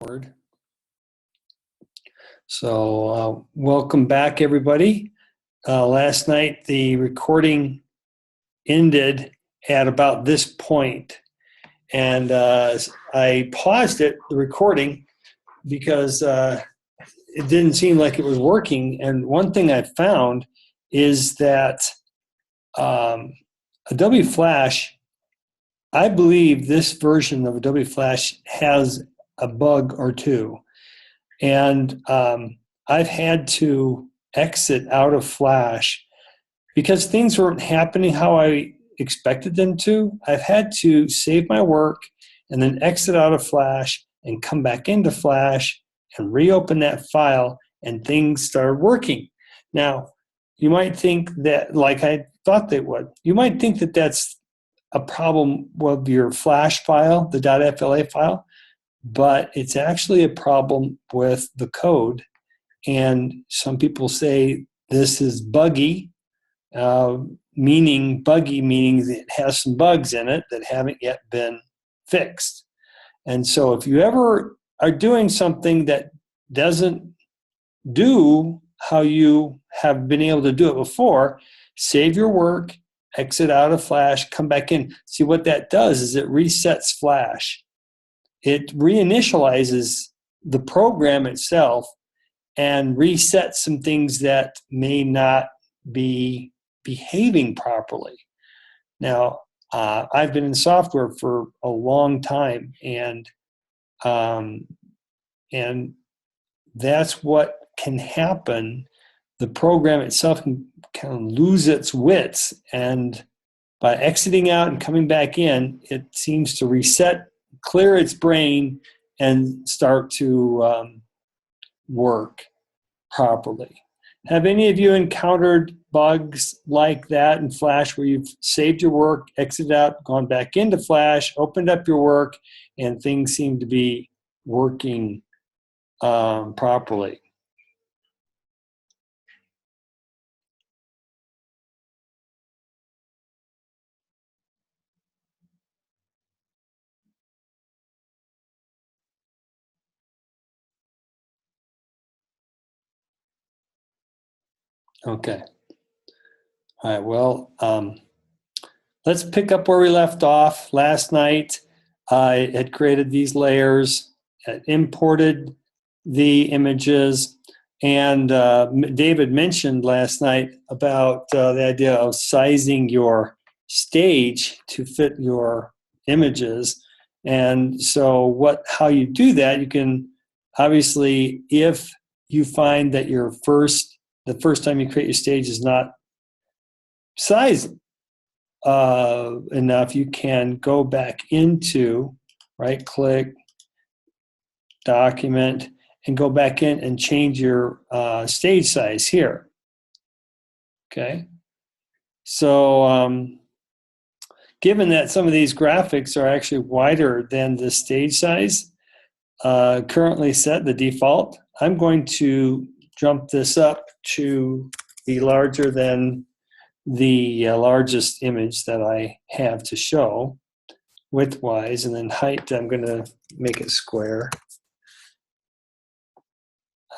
Word. So welcome back, everybody. Last night the recording ended at about this point, and I paused the recording because it didn't seem like it was working. And one thing I found is that Adobe Flash, I believe this version of Adobe Flash has a bug or two. And I've had to exit out of Flash because things weren't happening how I expected them to. I've had to save my work and then exit out of Flash and come back into Flash and reopen that file, and things started working. Now, you might think that, like I thought they would, you might think that that's a problem with your Flash file, the .fla file, but it's actually a problem with the code. And some people say this is buggy, meaning it has some bugs in it that haven't yet been fixed. And so if you ever are doing something that doesn't do how you have been able to do it before, save your work, exit out of Flash, come back in. See, what that does is it resets Flash. It reinitializes the program itself and resets some things that may not be behaving properly. Now, I've been in software for a long time, and that's what can happen. The program itself can kind of lose its wits, and by exiting out and coming back in, it seems to reset, clear its brain, and start to work properly. Have any of you encountered bugs like that in Flash where you've saved your work, exited out, gone back into Flash, opened up your work, and things seem to be working properly? Okay. All right, well, let's pick up where we left off. Last night, I had created these layers, imported the images, and David mentioned last night about the idea of sizing your stage to fit your images. And so how you do that, you can obviously, if you find that the first time you create your stage is not sized enough, you can go back into, right-click, document, and go back in and change your stage size here. Okay. So given that some of these graphics are actually wider than the stage size currently set, the default, I'm going to jump this up to be larger than the largest image that I have to show width-wise, and then height, I'm going to make it square.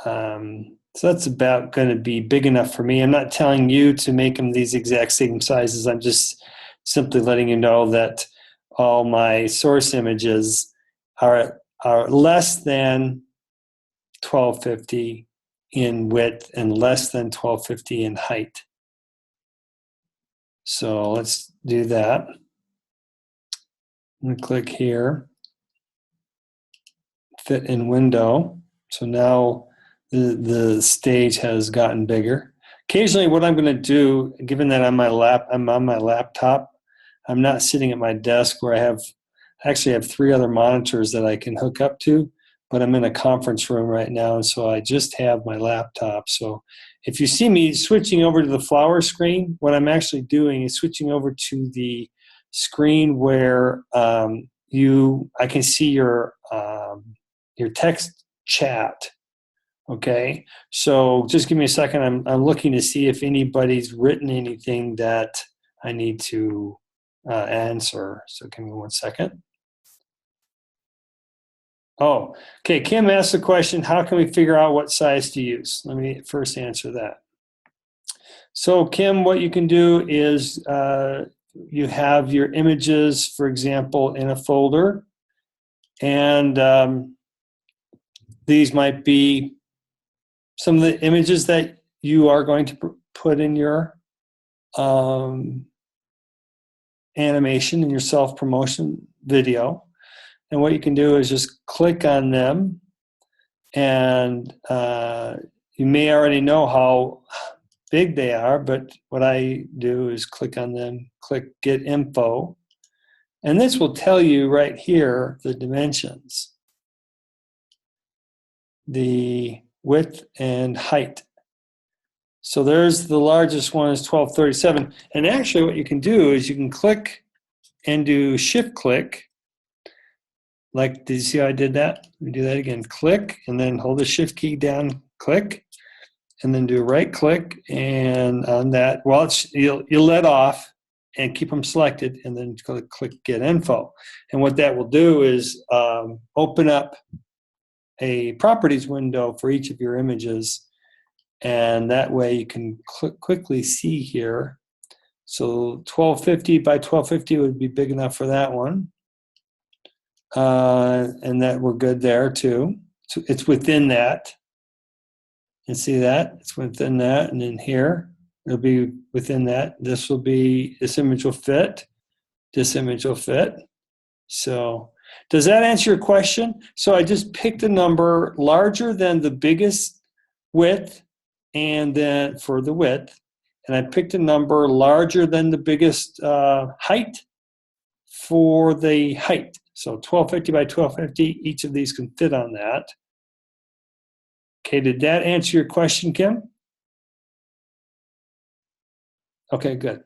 So that's about going to be big enough for me. I'm not telling you to make them these exact same sizes. I'm just simply letting you know that all my source images are less than 1250 in width and less than 1250 in height. So let's do that. I'm going to click here, fit in window. So now the stage has gotten bigger. Occasionally what I'm going to do, given that I'm on my laptop, I'm not sitting at my desk where I actually have 3 other monitors that I can hook up to, but I'm in a conference room right now, and so I just have my laptop. So if you see me switching over to the flower screen, what I'm actually doing is switching over to the screen where I can see your text chat. Okay, so just give me a second. I'm looking to see if anybody's written anything that I need to answer. So give me 1 second. Oh, okay. Kim asked the question, how can we figure out what size to use? Let me first answer that. So Kim, what you can do is you have your images, for example, in a folder, and these might be some of the images that you are going to put in your animation, in your self-promotion video. And what you can do is just click on them, and you may already know how big they are, but what I do is click on them, click Get Info, and this will tell you right here the dimensions, the width and height. So there's the largest one is 1237, and actually what you can do is you can click and do shift click. Like, did you see how I did that? Let me do that again. Click, and then hold the shift key down, click, and then do right click, and on that, well, you'll let off and keep them selected, and then click Get Info. And what that will do is open up a properties window for each of your images, and that way you can quickly see here. So 1250 by 1250 would be big enough for that one. And that we're good there too. So it's within that. And see that? It's within that. And then here, it'll be within that. This image will fit. This image will fit. So does that answer your question? So I just picked a number larger than the biggest width, and then for the width, and I picked a number larger than the biggest height for the height. So 1250 by 1250, each of these can fit on that. Okay, did that answer your question, Kim? Okay, good.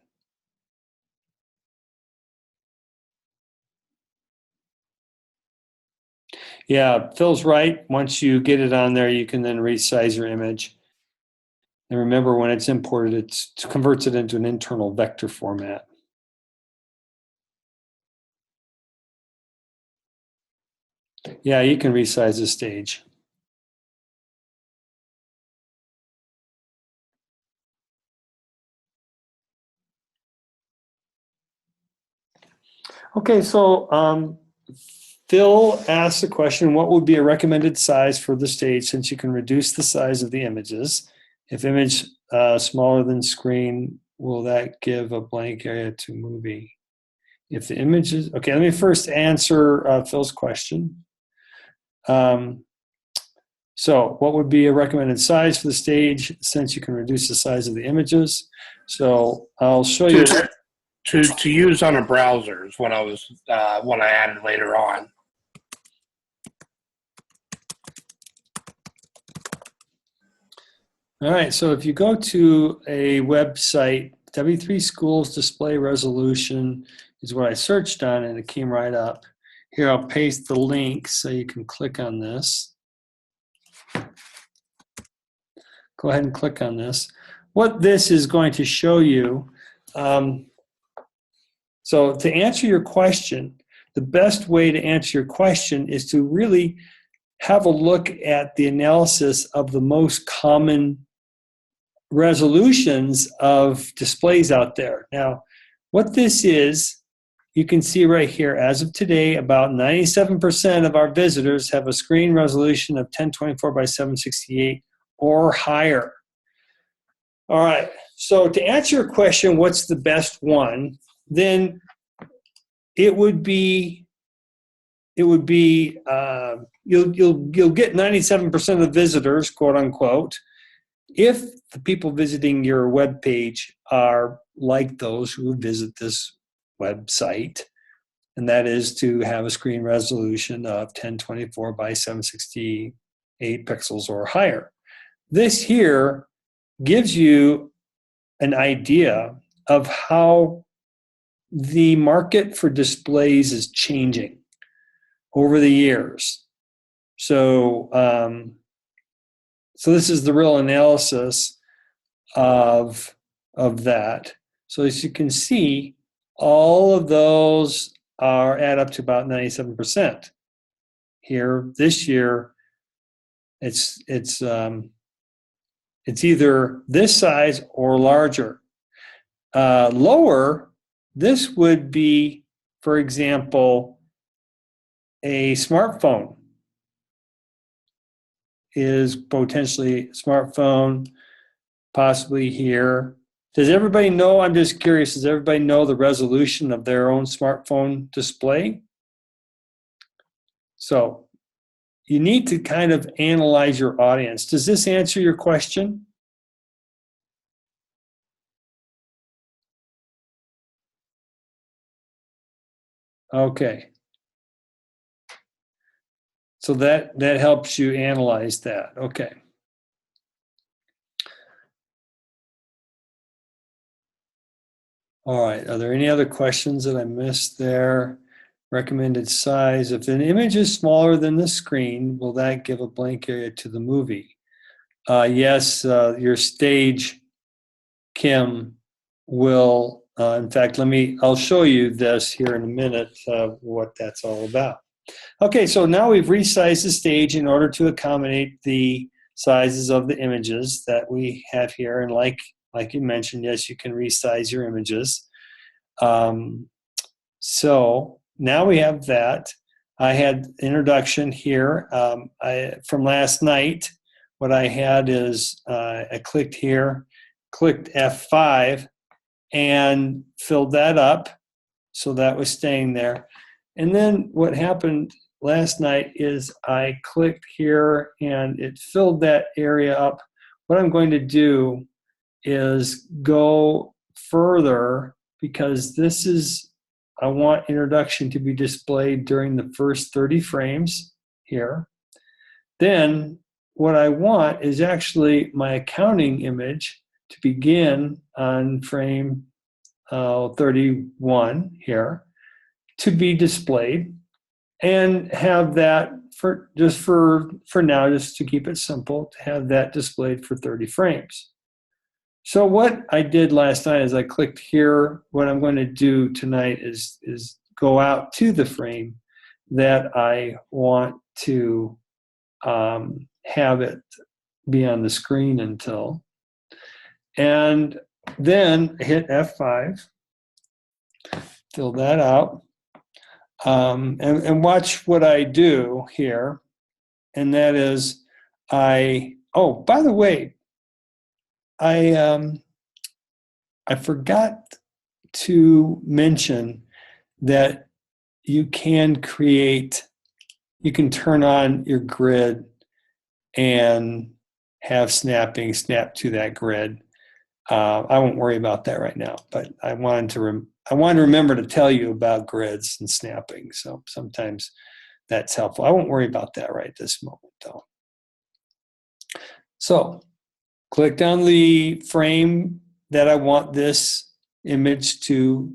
Yeah, Phil's right. Once you get it on there, you can then resize your image. And remember, when it's imported, it converts it into an internal vector format. Yeah, you can resize the stage. Okay, so Phil asked the question, what would be a recommended size for the stage since you can reduce the size of the images? If image smaller than screen, will that give a blank area to movie? If the image is, okay, let me first answer Phil's question. So what would be a recommended size for the stage since you can reduce the size of the images? So I'll show you. To use on a browser is what I added later on. All right, so if you go to a website, W3 Schools Display Resolution is what I searched on, and it came right up. Here, I'll paste the link so you can click on this. Go ahead and click on this. What this is going to show you, so to answer your question, the best way to answer your question is to really have a look at the analysis of the most common resolutions of displays out there. Now, what this is, you can see right here, as of today, about 97% of our visitors have a screen resolution of 1024 by 768 or higher. All right, so to answer your question, what's the best one, then it would be you'll get 97% of the visitors, quote unquote, if the people visiting your web page are like those who visit this website, and that is to have a screen resolution of 1024 by 768 pixels or higher. This here gives you an idea of how the market for displays is changing over the years. So, so this is the real analysis of that. So as you can see, all of those add up to about 97%. here. This year, it's either this size or larger. Lower, this would be, for example, a smartphone is potentially a smartphone, possibly here. Does everybody know, I'm just curious, does everybody know the resolution of their own smartphone display? So you need to kind of analyze your audience. Does this answer your question? Okay. So that helps you analyze that. Okay. All right. Are there any other questions that I missed there? Recommended size. If an image is smaller than the screen, will that give a blank area to the movie? Yes, your stage, Kim, will, in fact, I'll show you this here in a minute, what that's all about. Okay, so now we've resized the stage in order to accommodate the sizes of the images that we have here. And like you mentioned, yes, you can resize your images. So now we have that. I had introduction here. From last night, what I had is I clicked here, clicked F5, and filled that up. So that was staying there. And then what happened last night is I clicked here and it filled that area up. What I'm going to do is go further because I want introduction to be displayed during the first 30 frames here. Then what I want is actually my accounting image to begin on frame 31 here to be displayed, and have that for now, just to keep it simple, to have that displayed for 30 frames. So what I did last night is I clicked here. What I'm going to do tonight is go out to the frame that I want to have it be on the screen until, and then hit F5, fill that out, and watch what I do here. And that is oh, by the way, I forgot to mention that you can turn on your grid and have snapping snap to that grid. I won't worry about that right now, but I wanted to remember to tell you about grids and snapping. So sometimes that's helpful. I won't worry about that right this moment, though. So clicked on the frame that I want this image to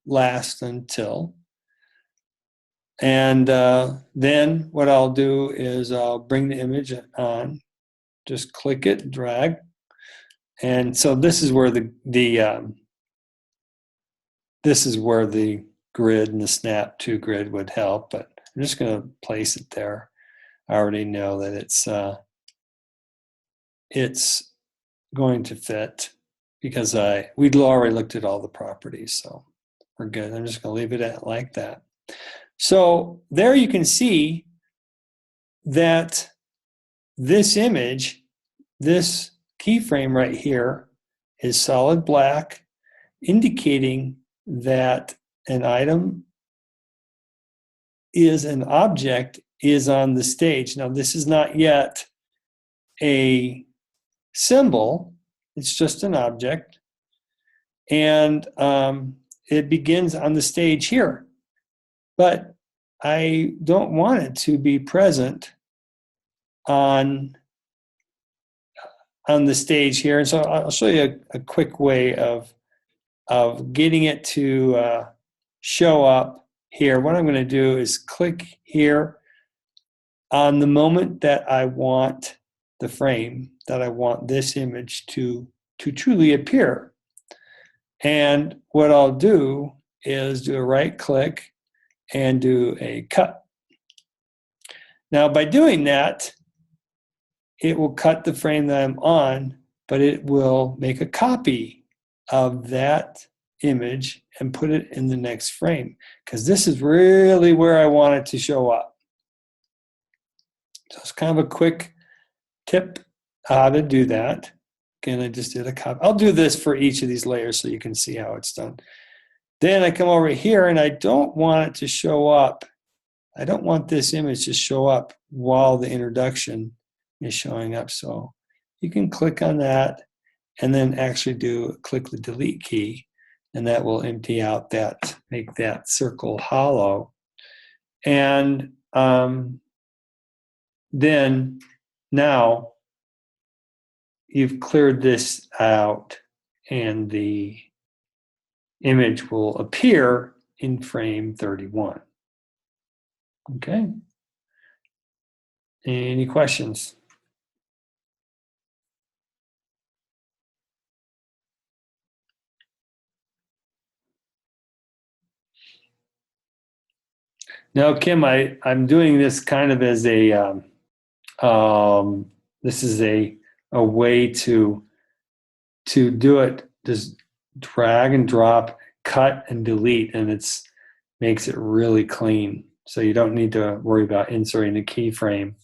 last until. And then what I'll do is I'll bring the image on, just click it, drag. And so this is where the grid and the snap to grid would help, but I'm just going to place it there. I already know that it's going to fit because we'd already looked at all the properties, so we're good. I'm just going to leave it at like that. So there you can see that this image, this keyframe right here, is solid black, indicating that an item an object is on the stage. Now, this is not yet a symbol, it's just an object. And it begins on the stage here. But I don't want it to be present on the stage here. And so I'll show you a quick way of getting it to show up here. What I'm going to do is click here on the moment that I want the frame, that I want this image to truly appear. And what I'll do is do a right click and do a cut. Now, by doing that, it will cut the frame that I'm on, but it will make a copy of that image and put it in the next frame, because this is really where I want it to show up. So it's kind of a quick tip how to do that. Again, I just did a copy. I'll do this for each of these layers so you can see how it's done. Then I come over here and I don't want it to show up. I don't want this image to show up while the introduction is showing up. So you can click on that and then actually click the delete key, and that will empty out that, make that circle hollow. And then now you've cleared this out and the image will appear in frame 31. Okay. Any questions? Now, Kim, I'm doing this kind of as a, this is a way to do it, just drag and drop, cut and delete, and it's makes it really clean. So you don't need to worry about inserting a keyframe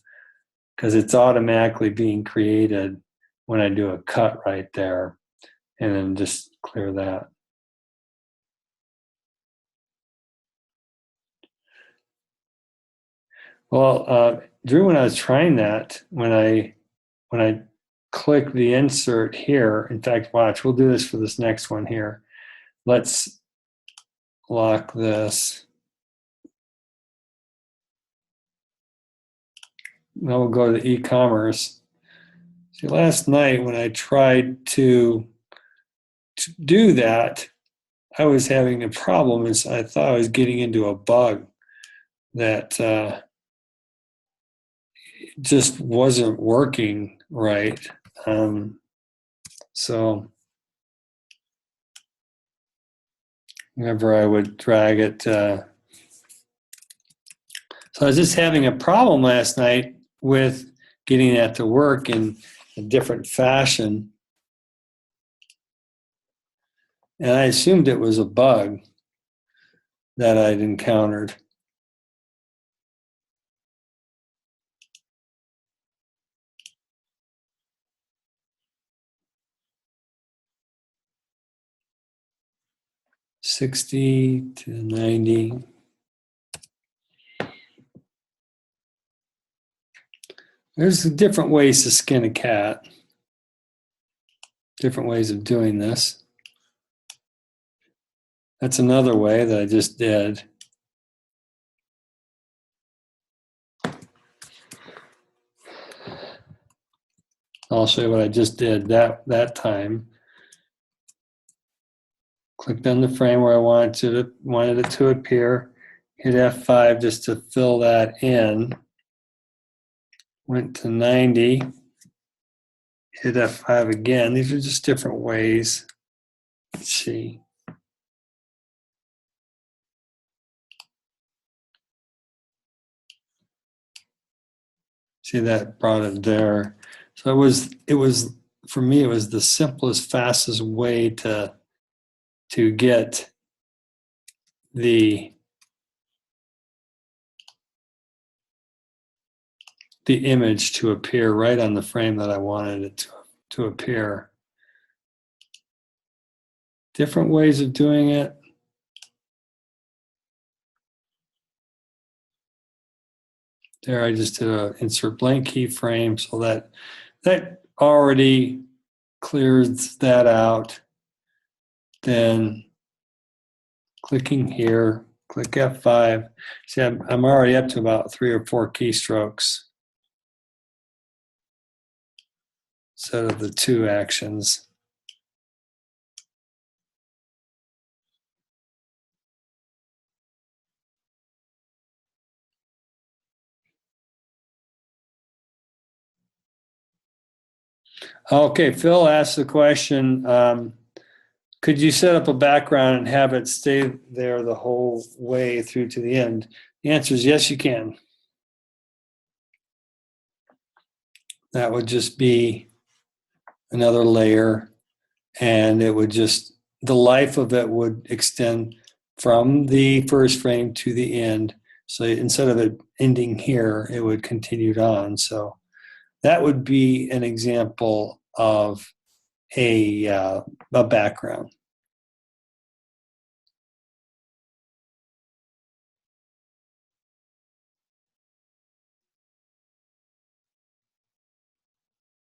because it's automatically being created when I do a cut right there, and then just clear that. Well, Drew, when I was trying that, when I click the insert here, in fact, watch, we'll do this for this next one here. Let's lock this. Now we'll go to e-commerce. See, last night when I tried to do that, I was having a problem. I thought I was getting into a bug that just wasn't working right. So whenever I would drag it, so I was just having a problem last night with getting that to work in a different fashion. And I assumed it was a bug that I'd encountered. $60 to $90. There's different ways to skin a cat. Different ways of doing this. That's another way that I just did. I'll show you what I just did that time. Clicked on the frame where I wanted it to appear. Hit F5 just to fill that in. Went to 90. Hit F5 again. These are just different ways. Let's see. See, that brought it there. So it was for me, it was the simplest, fastest way to get the image to appear right on the frame that I wanted it to appear. Different ways of doing it. There, I just did a insert blank keyframe, so that already clears that out. Then clicking here, click F5. See, I'm already up to about 3 or 4 keystrokes instead of the 2 actions. Okay, Phil asked the question, could you set up a background and have it stay there the whole way through to the end? The answer is yes, you can. that would just be another layer, and it would just, the life of it would extend from the first frame to the end. So instead of it ending here, it would continue on. So that would be an example of a background.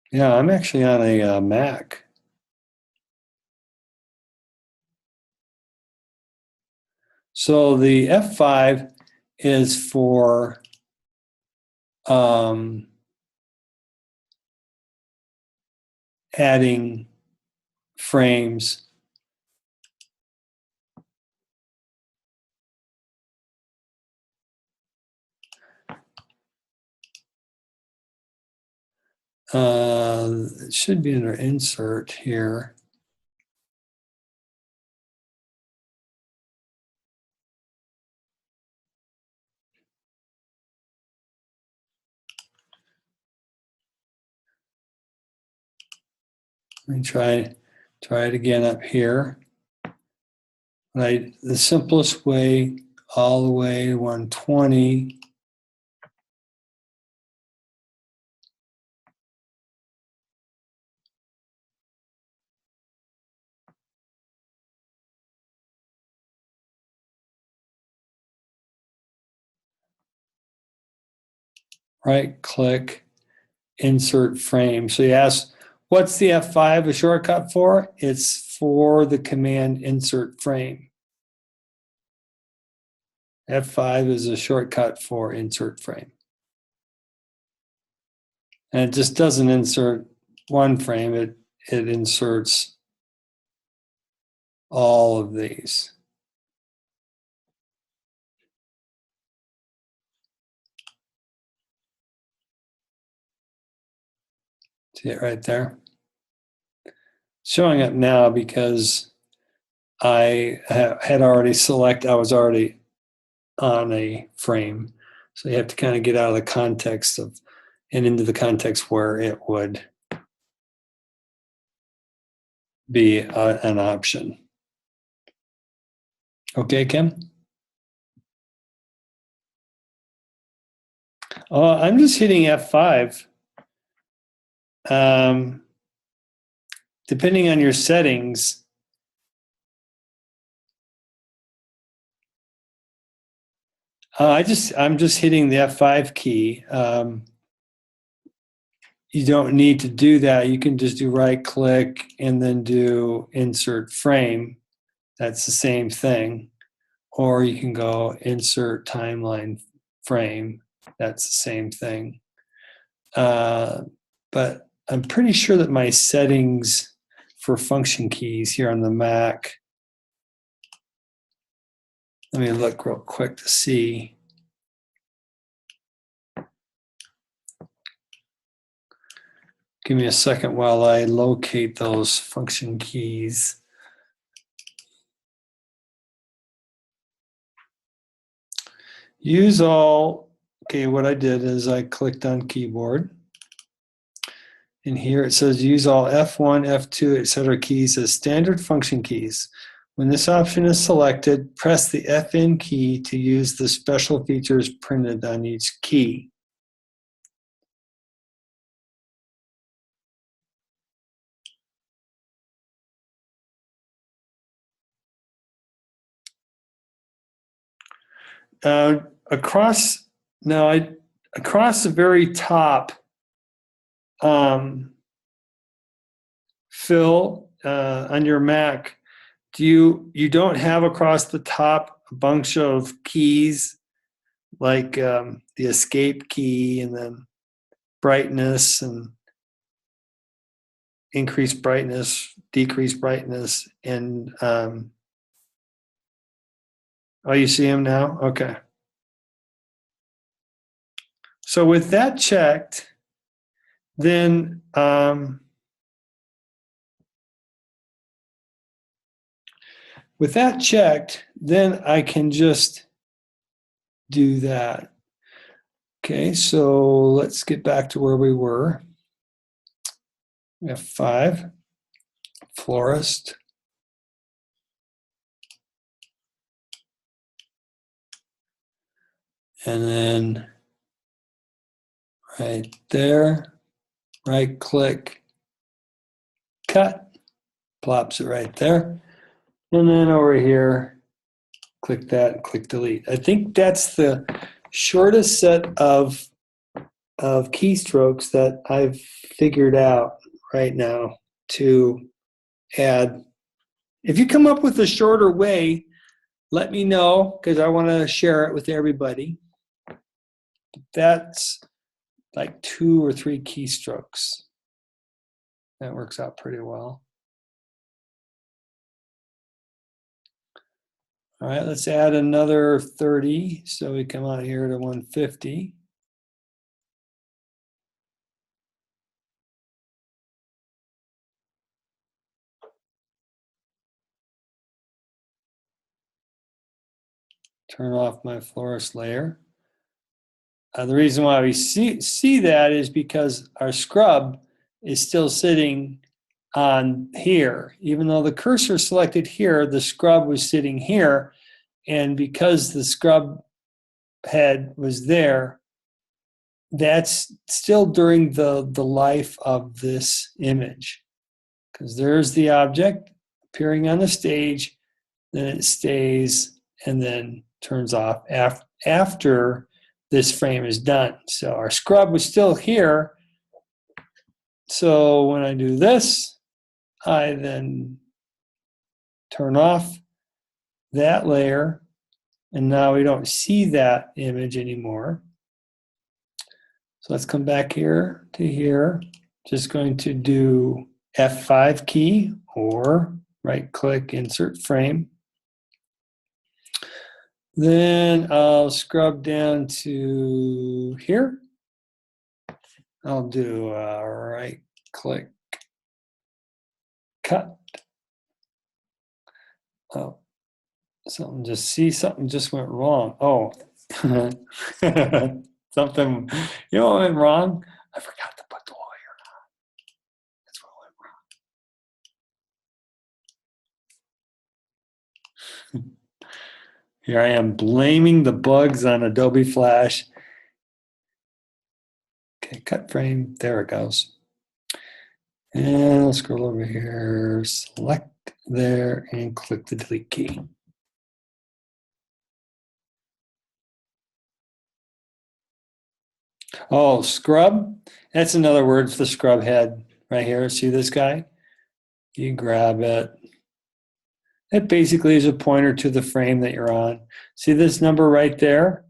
Yeah, I'm actually on a Mac. So the F5 is for adding frames. It should be under insert here. Let me try it again up here. Right, the simplest way, all the way to 120. Right click, insert frame. So you ask, what's the F5 a shortcut for? It's for the command insert frame. F5 is a shortcut for insert frame. And it just doesn't insert one frame, it inserts all of these. See it right there? Showing up now because I had already I was already on a frame. So you have to kind of get out of the context of, and into the context where it would be an option. Okay, Kim? I'm just hitting F5. Depending on your settings, I'm just hitting the F5 key. You don't need to do that. You can just do right click and then do insert frame. That's the same thing. Or you can go insert timeline frame. That's the same thing. But I'm pretty sure that my settings for function keys here on the Mac, let me look real quick to see. Give me a second while I locate those function keys. Use all, okay, what I did is I clicked on keyboard. And here it says use all F1, F2, etc. keys as standard function keys. When this option is selected, press the Fn key to use the special features printed on each key. Across the very top, Phil, on your Mac, you don't have across the top a bunch of keys like the escape key and then brightness and increase brightness, decrease brightness, and oh, you see them now? Okay. So with that checked, then I can just do that. Okay, so let's get back to where we were. F5, florist. And then right there, right click, cut, plops it right there. And then over here, click that and click delete. I think that's the shortest set of keystrokes that I've figured out right now to add. If you come up with a shorter way, let me know because I want to share it with everybody. That's like 2 or 3 keystrokes. That works out pretty well. All right, let's add another 30. So we come out here to 150. Turn off my florist layer. The reason why we see that is because our scrub is still sitting on here. Even though the cursor selected here, the scrub was sitting here. And because the scrub head was there, that's still during the life of this image. Because there's the object appearing on the stage, then it stays and then turns off after this frame is done. So our scrub was still here. So when I do this, I then turn off that layer, and now we don't see that image anymore. So let's come back here to here. Just going to do F5 key or right click, insert frame. Then I'll scrub down to here. I'll do a right click, cut. Oh, something just went wrong. Oh, something, you know what went wrong? I forgot to put the wire on. That's what went wrong. Here I am blaming the bugs on Adobe Flash. Okay, cut frame, there it goes. And I'll scroll over here, select there, and click the delete key. Oh, scrub, that's another word for the scrub head right here. See this guy? You grab it. It basically is a pointer to the frame that you're on. See this number right there?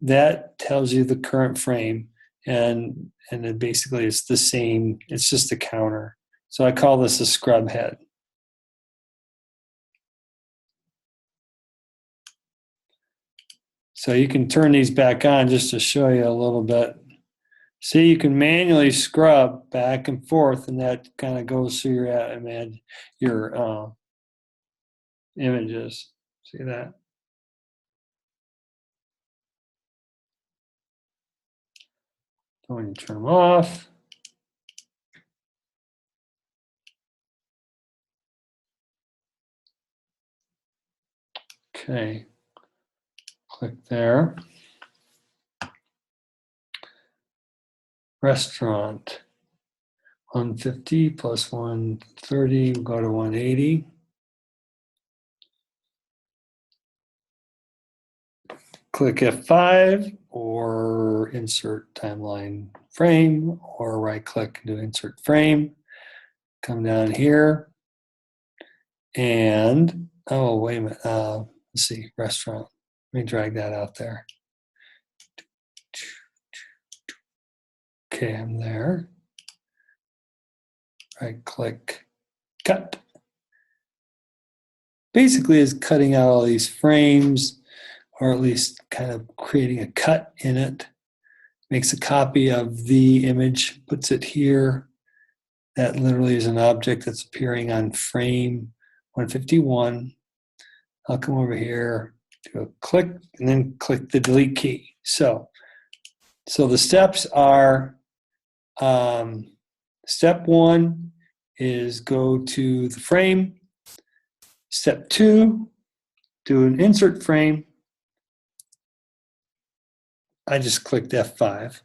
That tells you the current frame. And it basically is the same, it's just a counter. So I call this a scrub head. So you can turn these back on just to show you a little bit. See, you can manually scrub back and forth, and that kind of goes through your images. See that? Going to turn them off. Okay, click there. Restaurant, 150 plus 130, we'll go to 180. Click F5 or insert timeline frame, or right click and do insert frame. Come down here and, oh, wait a minute. Let's see, restaurant. Let me drag that out there. Okay, I'm there. Right click, cut. Basically is cutting out all these frames, or at least kind of creating a cut in it. Makes a copy of the image, puts it here. That literally is an object that's appearing on frame 151. I'll come over here, do a click, and then click the delete key. So the steps are Step 1 is go to the frame. Step 2, do an insert frame. I just clicked F5.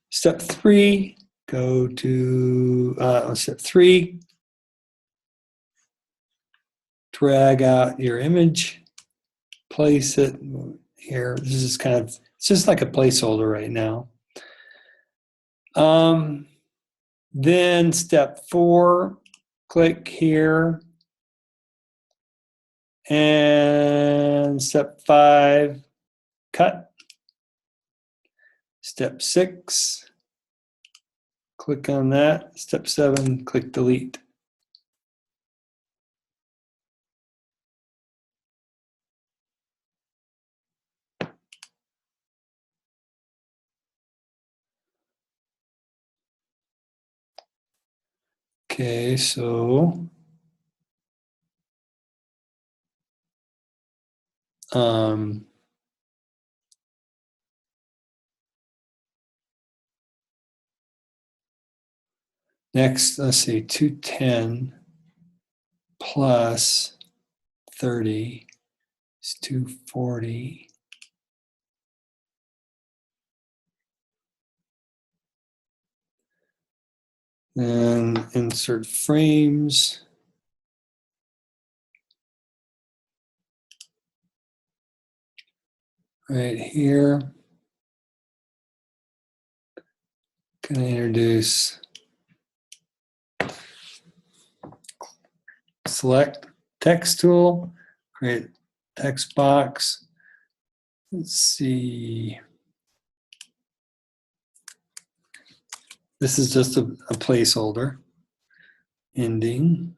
Step 3, go to step 3, drag out your image, place it here. This is kind of, it's just like a placeholder right now. Then step 4, click here. And step 5, cut. Step 6, click on that. Step 7, click delete. Okay, so next, let's see, 210 plus 30 is 240. Then insert frames. Right here. Can I introduce select text tool, create text box. Let's see. This is just a placeholder. Ending.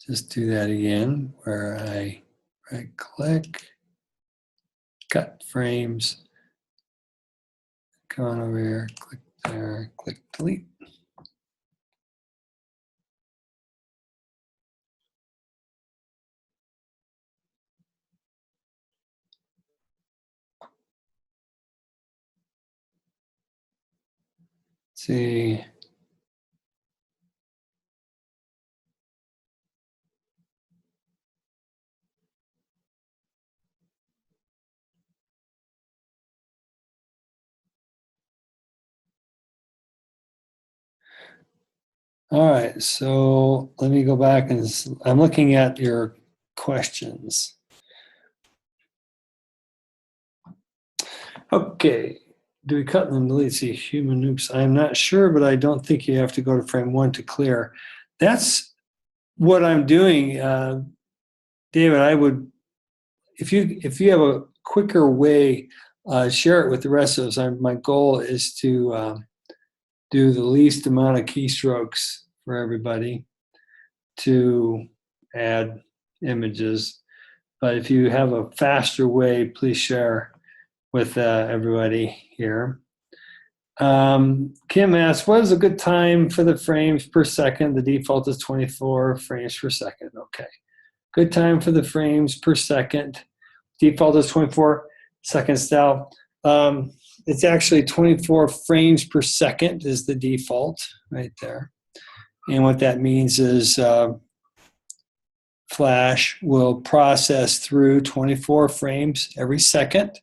Just do that again where I right click, cut frames, come on over here, click there, click delete. See. All right, so let me go back and I'm looking at your questions. Okay, do we cut and delete? See, human oops. I'm not sure, but I don't think you have to go to frame 1 to clear. That's what I'm doing, David. I would, if you have a quicker way, share it with the rest of us. My goal is to do the least amount of keystrokes for everybody to add images. But if you have a faster way, please share with everybody here. Kim asks, what is a good time for the frames per second? The default is 24 frames per second. Okay. Good time for the frames per second. Default is 24 seconds now. It's actually 24 frames per second is the default right there. And what that means is Flash will process through 24 frames every second.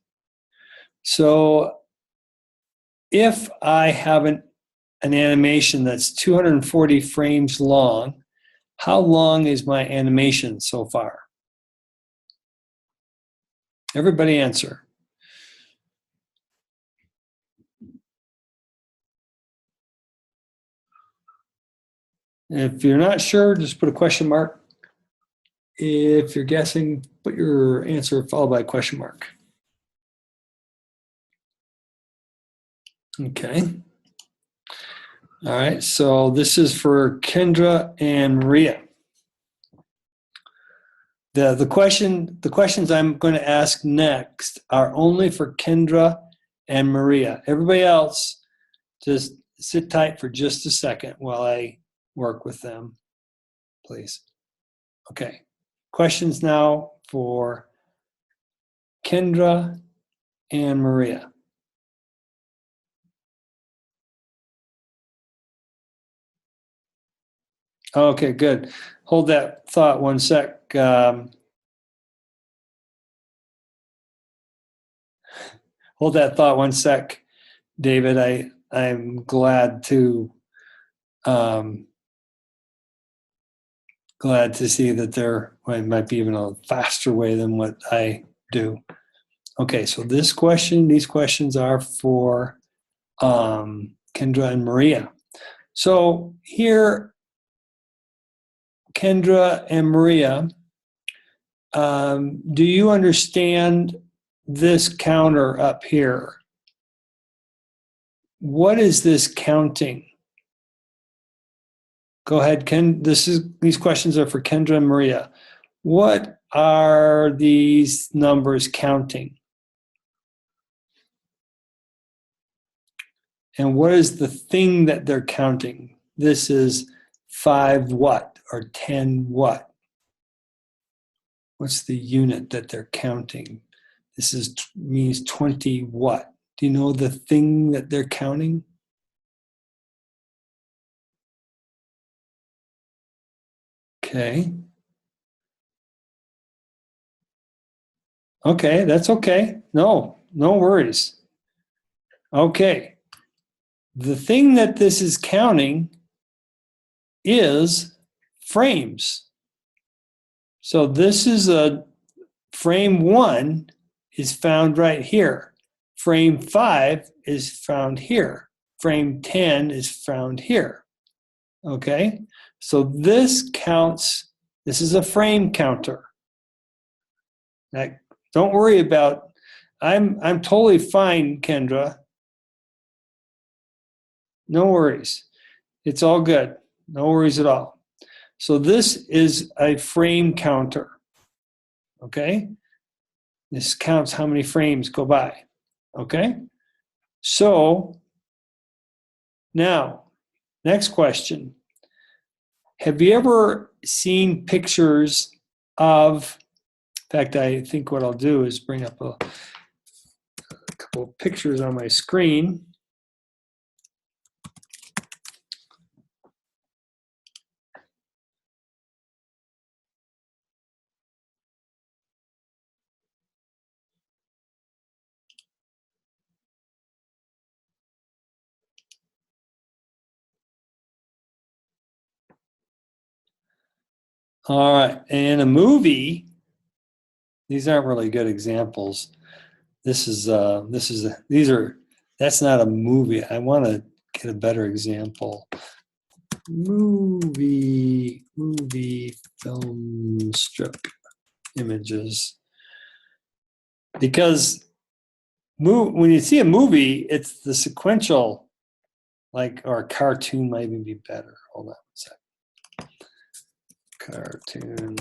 So if I have an animation that's 240 frames long, how long is my animation so far? Everybody answer. If you're not sure, just put a question mark. If you're guessing, put your answer followed by a question mark. Okay. All right, so this is for Kendra and Maria. The questions I'm going to ask next are only for Kendra and Maria. Everybody else, just sit tight for just a second while I work with them, please. Okay. Questions now for Kendra and Maria? Okay, good. Hold that thought one sec. Hold that thought one sec, David. I'm um, glad to see that there might be even a faster way than what I do. Okay, so these questions are for Kendra and Maria. So here, Kendra and Maria, do you understand this counter up here? What is this counting? Go ahead, Ken. These questions are for Kendra and Maria. What are these numbers counting? And what is the thing that they're counting? This is 5 what or 10 what? What's the unit that they're counting? This means 20 what? Do you know the thing that they're counting? Okay. Okay, that's okay. No worries. Okay. The thing that this is counting is frames. So this is a frame 1 is found right here. Frame 5 is found here. Frame 10 is found here. Okay? So this counts, this is a frame counter. Now, don't worry about, I'm totally fine, Kendra. No worries. It's all good. No worries at all. So this is a frame counter. Okay? This counts how many frames go by. Okay? So now, next question. Have you ever seen pictures of, in fact, I think what I'll do is bring up a couple of pictures on my screen. All right, in a movie, these aren't really good examples. These are, that's not a movie. I want to get a better example. Movie film strip images. Because when you see a movie, it's the sequential, like, or a cartoon might even be better. Hold on a sec. Cartoon.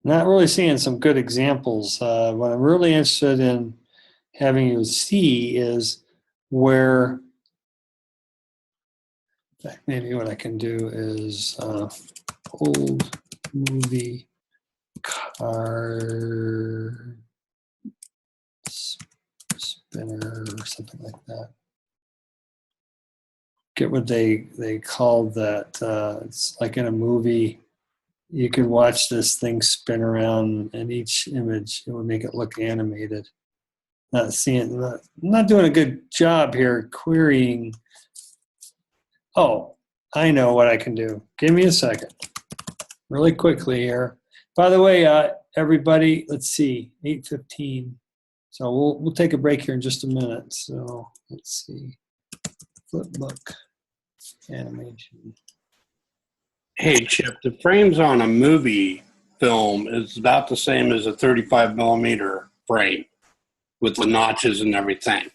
Not really seeing some good examples. What I'm really interested in having you see is where, maybe what I can do is old movie card spinner or something like that. Get what they call that. It's like in a movie, you could watch this thing spin around, and each image, it would make it look animated. Not doing a good job here querying. Oh, I know what I can do. Give me a second. Really quickly here. By the way, everybody, let's see, 8:15. So we'll take a break here in just a minute. So let's see. Flipbook animation. Hey, Chip, the frames on a movie film is about the same as a 35 millimeter frame with the notches and everything.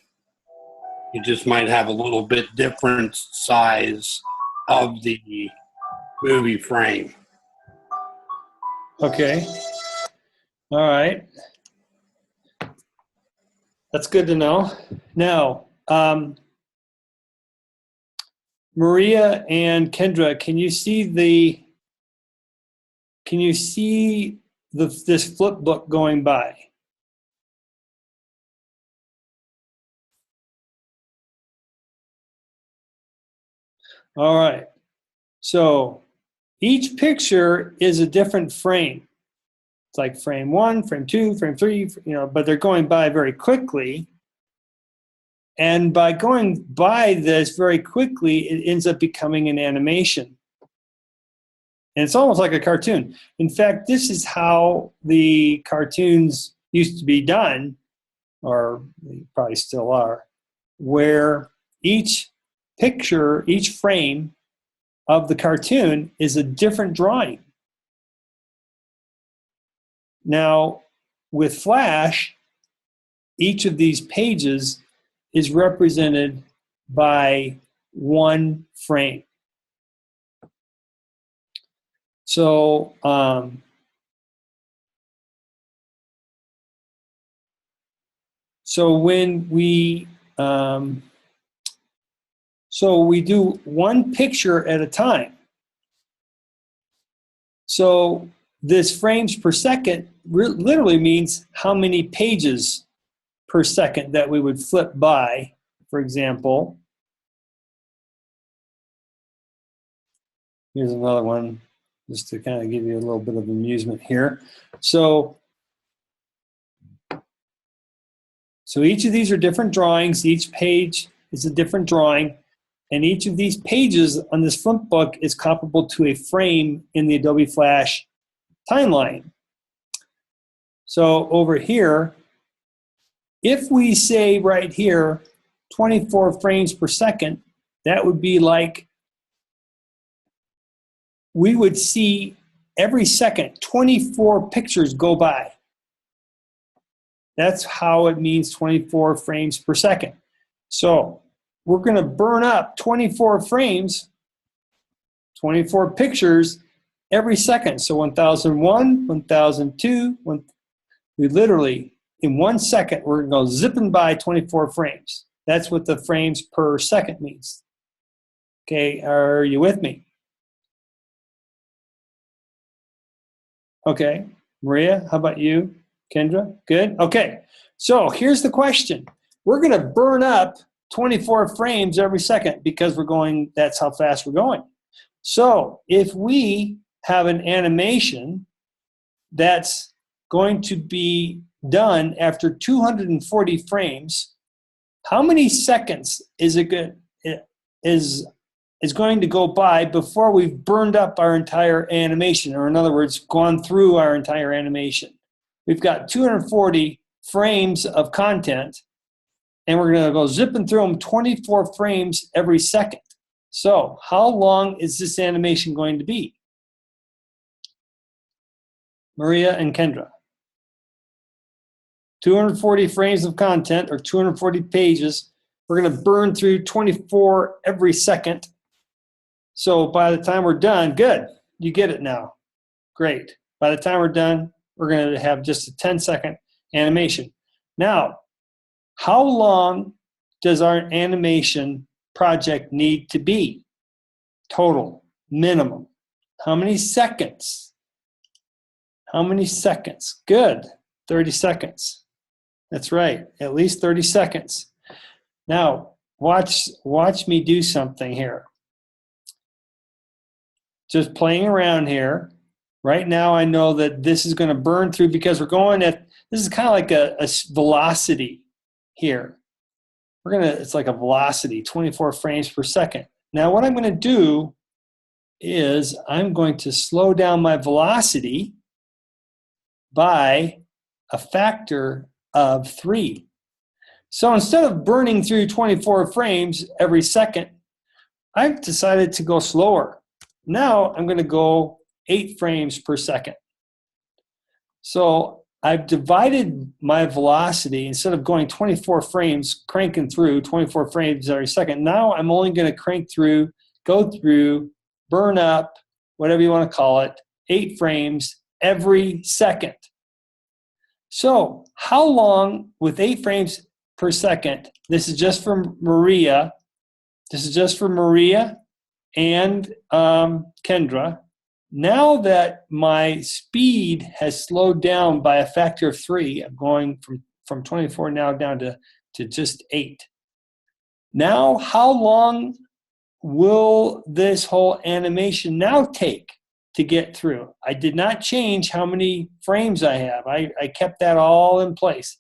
You just might have a little bit different size of the movie frame. Okay. All right. That's good to know. Now, Maria and Kendra, can you see this flip book going by? All right. So each picture is a different frame. It's like frame 1, frame 2, frame 3, but they're going by very quickly. And by going by this very quickly, it ends up becoming an animation. And it's almost like a cartoon. In fact, this is how the cartoons used to be done, or they probably still are, where each picture, each frame of the cartoon is a different drawing. Now, with Flash, each of these pages is represented by one frame. So, when we we do one picture at a time. So this frames per second literally means how many pages per second that we would flip by. For example, here's another one just to kind of give you a little bit of amusement here. So each of these are different drawings. Each page is a different drawing. And each of these pages on this flip book is comparable to a frame in the Adobe Flash timeline. So over here, if we say right here, 24 frames per second, that would be like we would see every second 24 pictures go by. That's how it means 24 frames per second. So we're going to burn up 24 frames, 24 pictures every second. So 1001, 1002, we literally, in 1 second, we're going to go zipping by 24 frames. That's what the frames per second means. Okay, are you with me? Okay, Maria, how about you? Kendra, good? Okay, so here's the question. We're going to burn up 24 frames every second because that's how fast we're going. So if we have an animation that's going to be done after 240 frames, how many seconds is going to go by before we've burned up our entire animation, or in other words, gone through our entire animation? We've got 240 frames of content, and we're going to go zipping through them 24 frames every second. So how long is this animation going to be? Maria and Kendra. 240 frames of content, or 240 pages. We're going to burn through 24 every second. So by the time we're done, good, you get it now. Great. By the time we're done, we're going to have just a 10-second animation. Now, how long does our animation project need to be? Total, minimum. How many seconds? How many seconds? Good, 30 seconds. That's right, at least 30 seconds. Now, watch me do something here. Just playing around here. Right now, I know that this is going to burn through because we're going at, this is kind of like a velocity here. It's like a velocity, 24 frames per second. Now, what I'm going to do is I'm going to slow down my velocity by a factor of 3. So instead of burning through 24 frames every second, I've decided to go slower. Now I'm going to go 8 frames per second. So I've divided my velocity. Instead of going 24 frames, cranking through 24 frames every second, now I'm only going to go through, burn up, whatever you want to call it, 8 frames every second. So how long with 8 frames per second, this is just for Maria. This is just for Maria and Kendra, now that my speed has slowed down by a factor of 3, I'm going from 24 now down to just 8. Now, how long will this whole animation now take to get through? I did not change how many frames I have. I kept that all in place.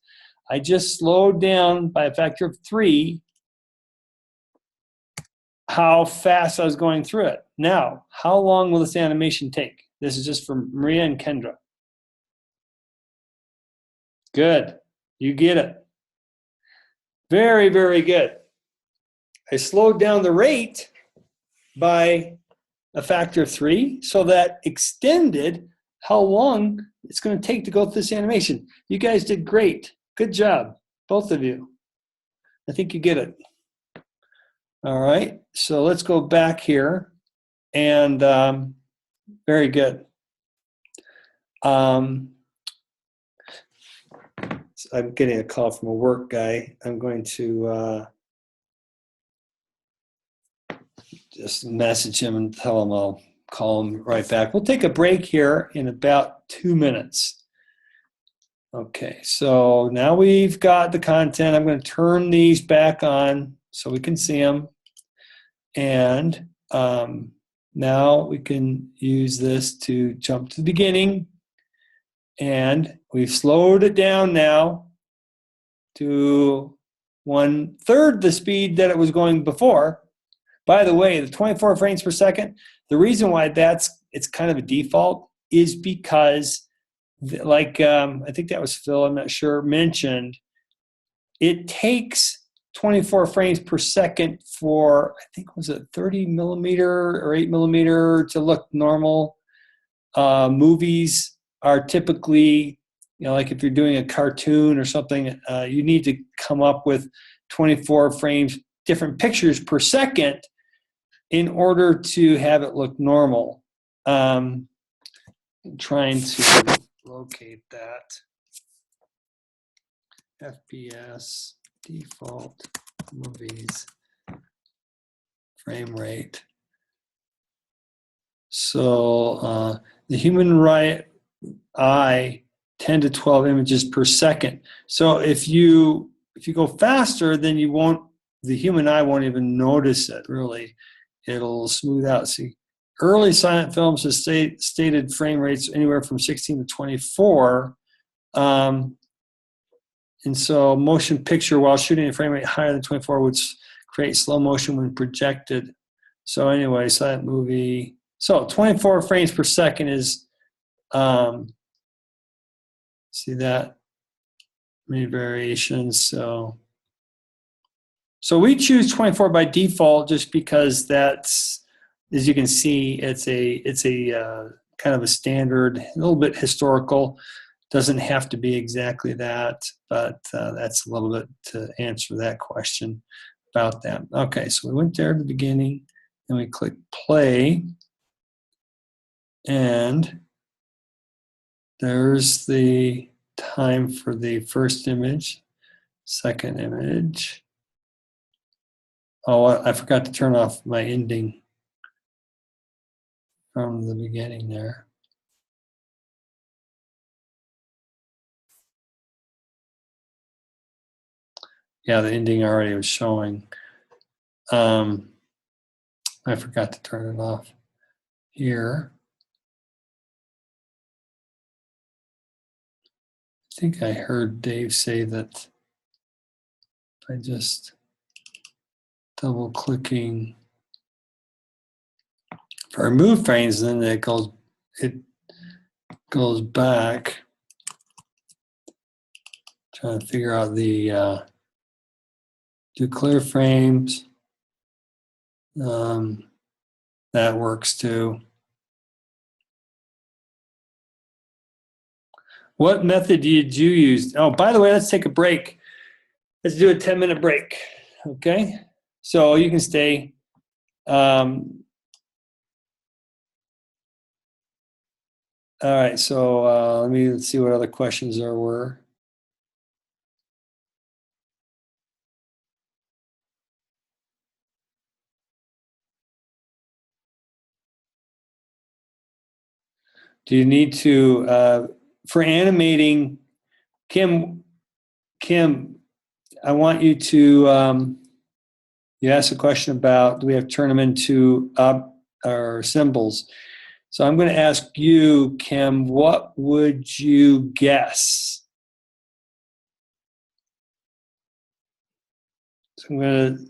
I just slowed down by a factor of 3 how fast I was going through it. Now, how long will this animation take? This is just for Maria and Kendra. Good. You get it. Very, very good. I slowed down the rate by a factor of 3, so that extended how long it's going to take to go through this animation. You guys did great. Good job, both of you. I think you get it. All right, so let's go back here, and very good. So I'm getting a call from a work guy. I'm going to just message him and tell him I'll call him right back. We'll take a break here in about 2 minutes. Okay, so now we've got the content. I'm going to turn these back on so we can see them. And now we can use this to jump to the beginning. And we've slowed it down now to 1/3 the speed that it was going before. By the way, the 24 frames per second, the reason why it's kind of a default is because, like I think that was Phil, I'm not sure, mentioned, it takes 24 frames per second for, I think, was it 30 millimeter or 8 millimeter to look normal. Movies are typically, like if you're doing a cartoon or something, you need to come up with 24 frames, different pictures per second in order to have it look normal. I'm trying to locate that. FPS, default, movies, frame rate. So the human eye, 10 to 12 images per second. So if you go faster, then the human eye won't even notice it, really. It'll smooth out. See, early silent films have stated frame rates anywhere from 16 to 24. And so motion picture, while shooting a frame rate higher than 24, would create slow motion when projected. So anyway, silent movie. So 24 frames per second is, see that? Many variations. So we choose 24 by default just because that's, as you can see, it's a kind of a standard, a little bit historical. Doesn't have to be exactly that, but that's a little bit to answer that question about that. Okay, so we went there at the beginning, and we click play, and there's the time for the first image, second image. Oh, I forgot to turn off my ending from the beginning there. Yeah, the ending already was showing. I forgot to turn it off here. I think I heard Dave say that by just double clicking for remove frames, then it goes back. Trying to figure out the do clear frames. That works too. What method did you use? Oh, by the way, let's take a break. Let's do a 10-minute break. Okay, so you can stay. All right, so let's see what other questions there were. Do you need to, for animating, Kim, I want you to, you asked a question about, do we have to turn them into or symbols? So I'm going to ask you, Kim, what would you guess? So I'm going to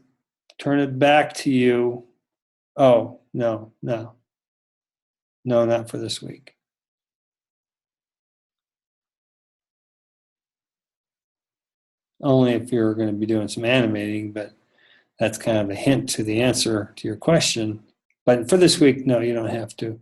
turn it back to you. Oh, no, not for this week. Only if you're going to be doing some animating, but that's kind of a hint to the answer to your question. But for this week, no, you don't have to.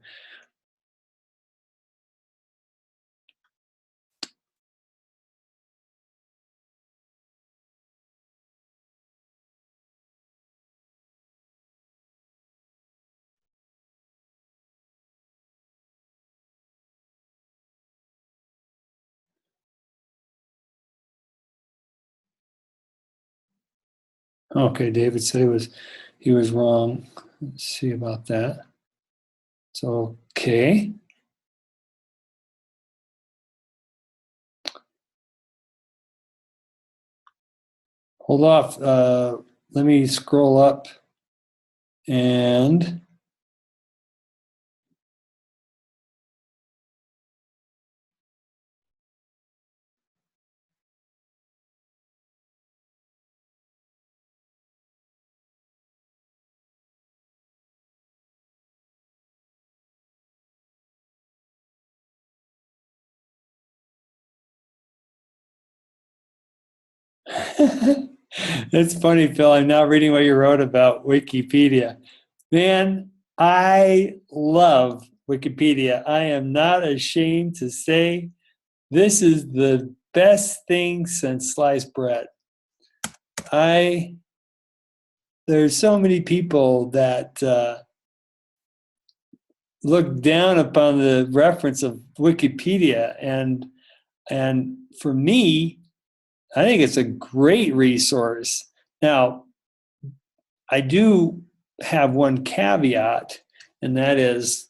Okay, David said he was wrong. Let's see about that. So okay. Hold off. Let me scroll up and it's funny, Phil. I'm now reading what you wrote about Wikipedia. Man, I love Wikipedia. I am not ashamed to say this is the best thing since sliced bread. There's so many people that look down upon the reference of Wikipedia, and for me, I think it's a great resource. Now, I do have one caveat, and that is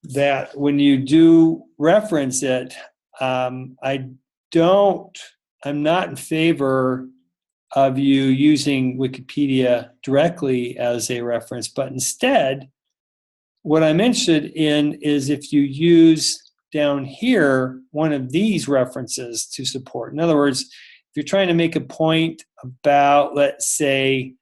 that when you do reference it, I'm not in favor of you using Wikipedia directly as a reference, but instead, what I'm interested in is if you use down here one of these references to support. In other words, if you're trying to make a point about, let's say,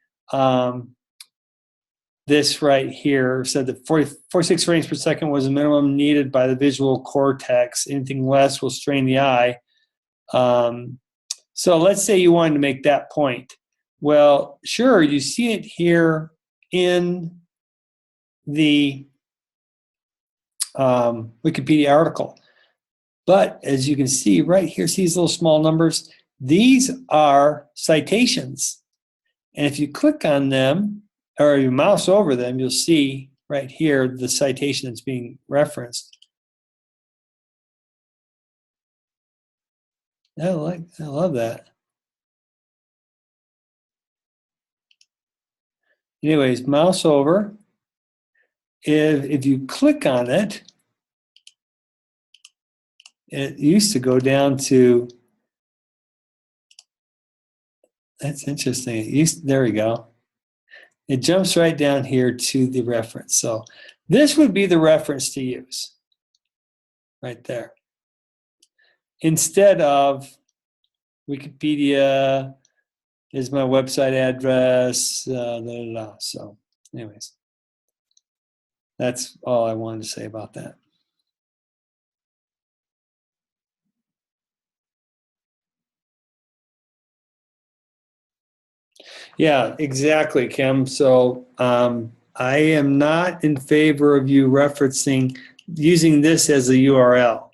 this right here said that 46 frames per second was the minimum needed by the visual cortex. Anything less will strain the eye. So let's say you wanted to make that point. Well, sure, you see it here in the Wikipedia article. But as you can see right here, see these little small numbers? These are citations. And if you click on them or you mouse over them, you'll see right here the citation that's being referenced. I love that. Anyways, mouse over. If you click on it, it used to go down to, that's interesting. There we go. It jumps right down here to the reference. So this would be the reference to use right there. Instead of Wikipedia is my website address, So anyways, that's all I wanted to say about that. Yeah, exactly, Kim. So I am not in favor of you using this as a URL.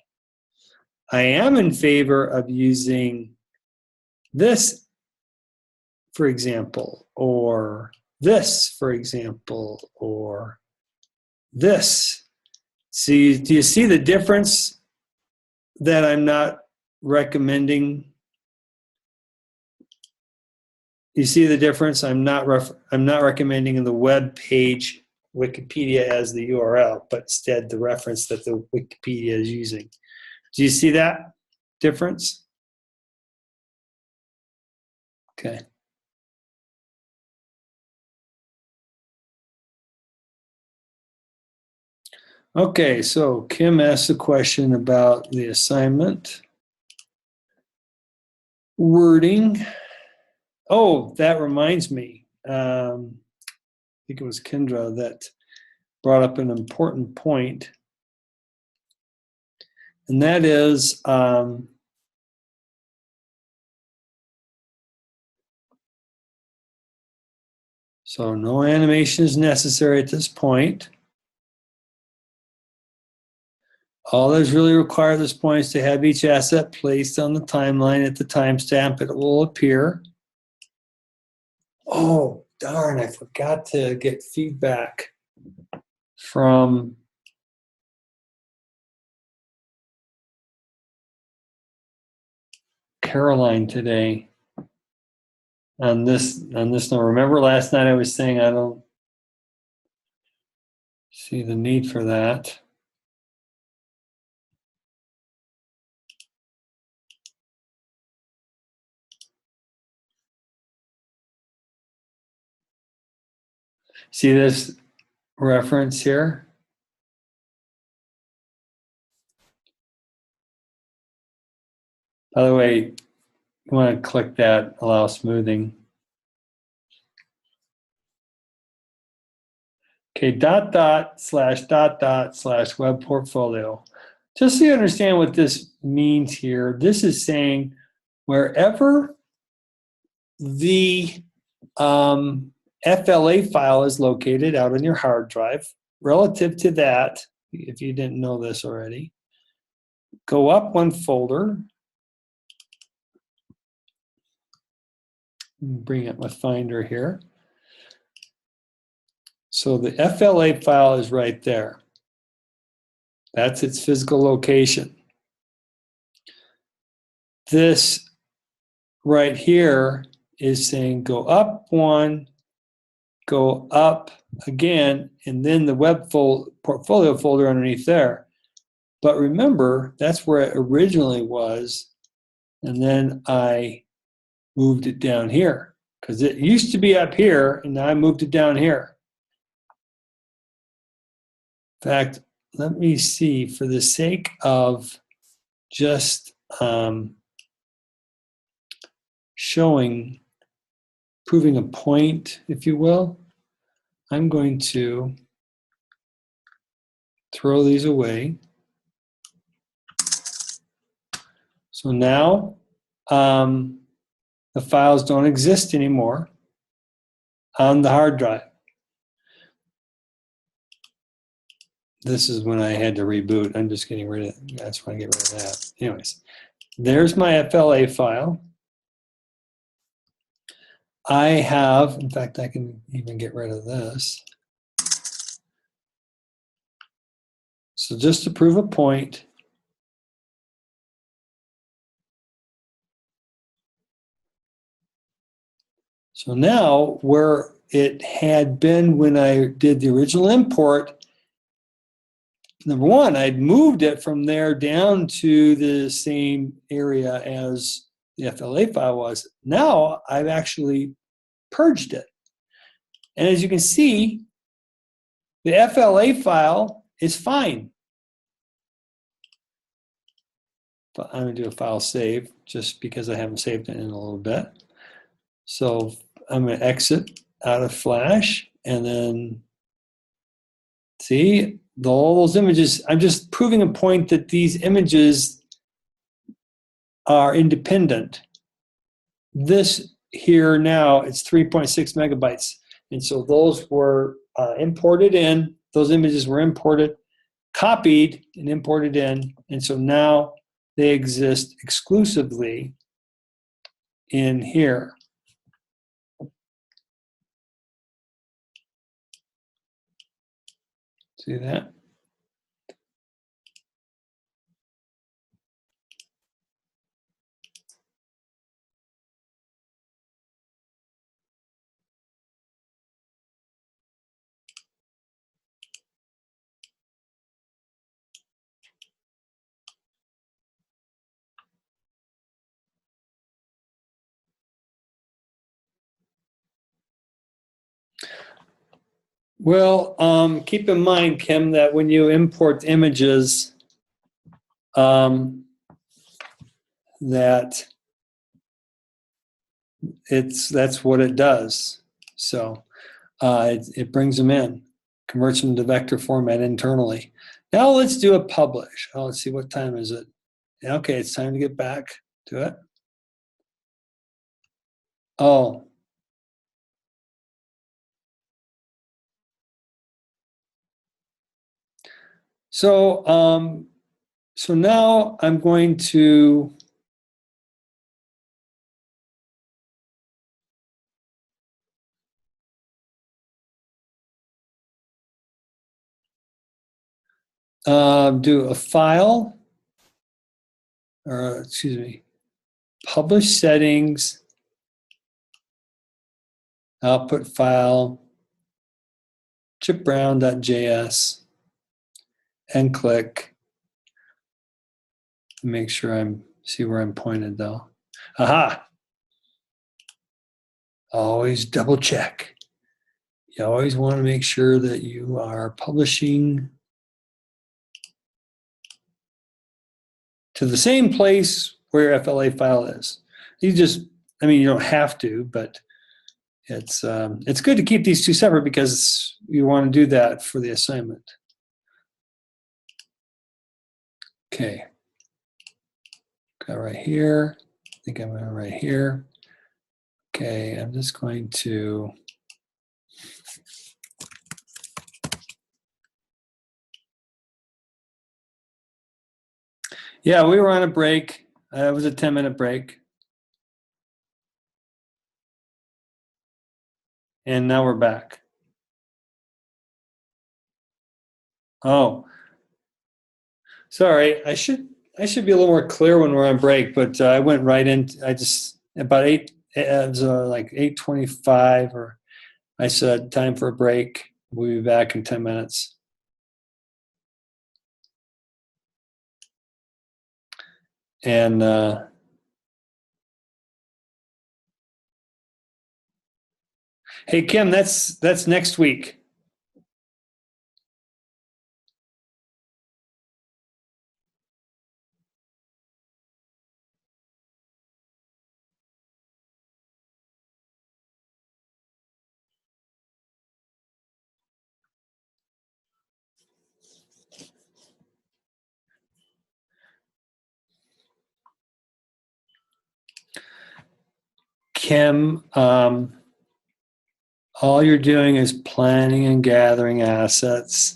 I am in favor of using this, for example, or this, for example, or this. See, do you see the difference that I'm not recommending? You see the difference? I'm not recommending the web page Wikipedia as the URL, but instead the reference that the Wikipedia is using. Do you see that difference? Okay. Okay, so Kim asked a question about the assignment. Wording. Oh, that reminds me. I think it was Kendra that brought up an important point. And that is, so no animation is necessary at this point. All that's really required at this point is to have each asset placed on the timeline at the timestamp it will appear. Oh, darn, I forgot to get feedback from Caroline today on this note. Remember last night I was saying I don't see the need for that. See this reference here? By the way, you want to click that allow smoothing. Okay, dot dot slash web portfolio. Just so you understand what this means here, this is saying wherever the FLA file is located out on your hard drive, relative to that, if you didn't know this already, go up one folder, bring up my Finder here. So the FLA file is right there. That's its physical location. This right here is saying go up one, go up again, and then the web portfolio folder underneath there. But remember, that's where it originally was, and then I moved it down here because it used to be up here, and now I moved it down here. In fact, let me see, for the sake of just showing, proving a point, if you will, I'm going to throw these away. So now the files don't exist anymore on the hard drive. This is when I had to reboot. I'm just getting rid of, that's why I get rid of that. Anyways, there's my FLA file. I have, in fact, I can even get rid of this. So just to prove a point, so now where it had been when I did the original import, number one, I'd moved it from there down to the same area as the FLA file was. Now I've actually purged it. And as you can see, the FLA file is fine. But I'm going to do a file save just because I haven't saved it in a little bit. So I'm going to exit out of Flash and then see all those images. I'm just proving a point that these images are independent. This here now, it's 3.6 megabytes. And so those were imported in, those images were imported, copied and imported in. And so now they exist exclusively in here. See that? Well, keep in mind, Kim, that when you import images, that that's what it does. So it brings them in, converts them to vector format internally. Now let's do a publish. Oh, let's see, what time is it? Okay, it's time to get back to it. Oh. So so now I'm going to do a file, or excuse me, publish settings, output file, chipbrown.js, and click. Make sure I'm see where I'm pointed though. Aha! Always double check. You always want to make sure that you are publishing to the same place where your FLA file is. You just, I mean, you don't have to, but it's good to keep these two separate because you want to do that for the assignment. Okay, got right here. I think I'm going right here. Okay, I'm just going to yeah, we were on a break. It was a 10-minute break. And now we're back. Oh, sorry. I should be a little more clear when we're on break, but I went right in. I just about eight. It was like 8:25, or I said time for a break. We'll be back in 10 minutes. And hey, Kim, that's next week. Kim, all you're doing is planning and gathering assets.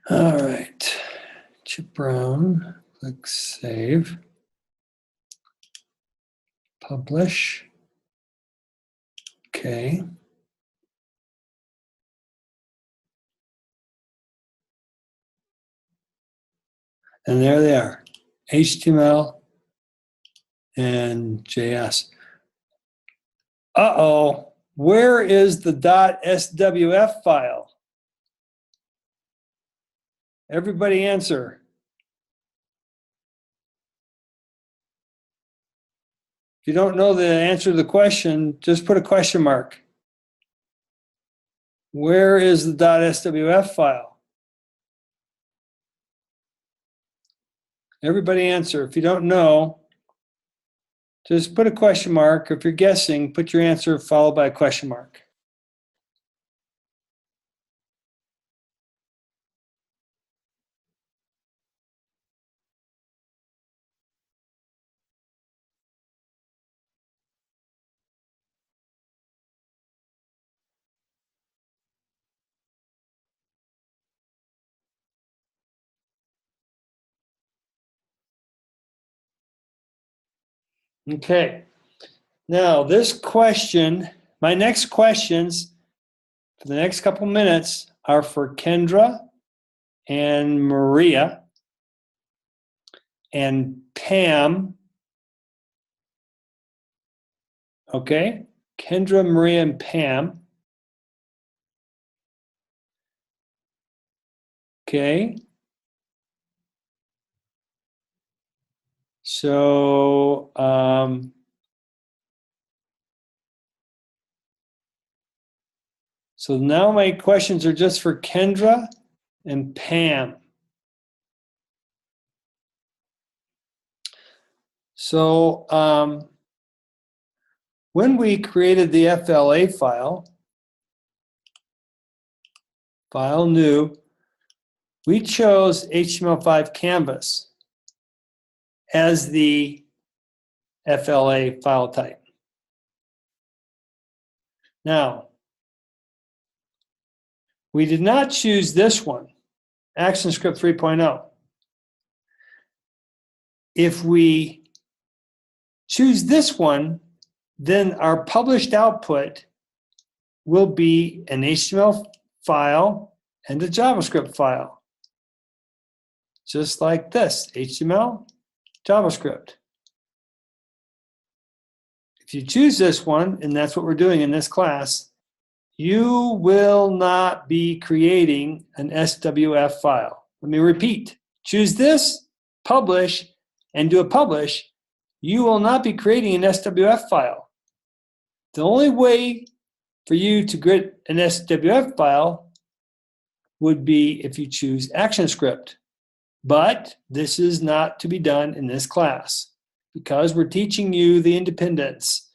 All right, Chip Brown, click save, publish. Okay. And there they are, HTML and JS. Uh-oh, where is the .swf file? Everybody answer. If you don't know the answer to the question, just put a question mark. Where is the .swf file? Everybody answer. If you don't know, just put a question mark. If you're guessing, put your answer followed by a question mark. Okay. Now, this question, my next questions for the next couple minutes are for Kendra and Maria and Pam. Okay? Kendra, Maria, and Pam. Okay? So, so now my questions are just for Kendra and Pam. So, when we created the FLA file, file new, we chose HTML5 canvas as the FLA file type. Now, we did not choose this one, ActionScript 3.0. If we choose this one, then our published output will be an HTML file and a JavaScript file. Just like this, HTML, JavaScript. If you choose this one, and that's what we're doing in this class, you will not be creating an SWF file. Let me repeat. Choose this, publish, and do a publish. You will not be creating an SWF file. The only way for you to get an SWF file would be if you choose ActionScript. But this is not to be done in this class because we're teaching you the independence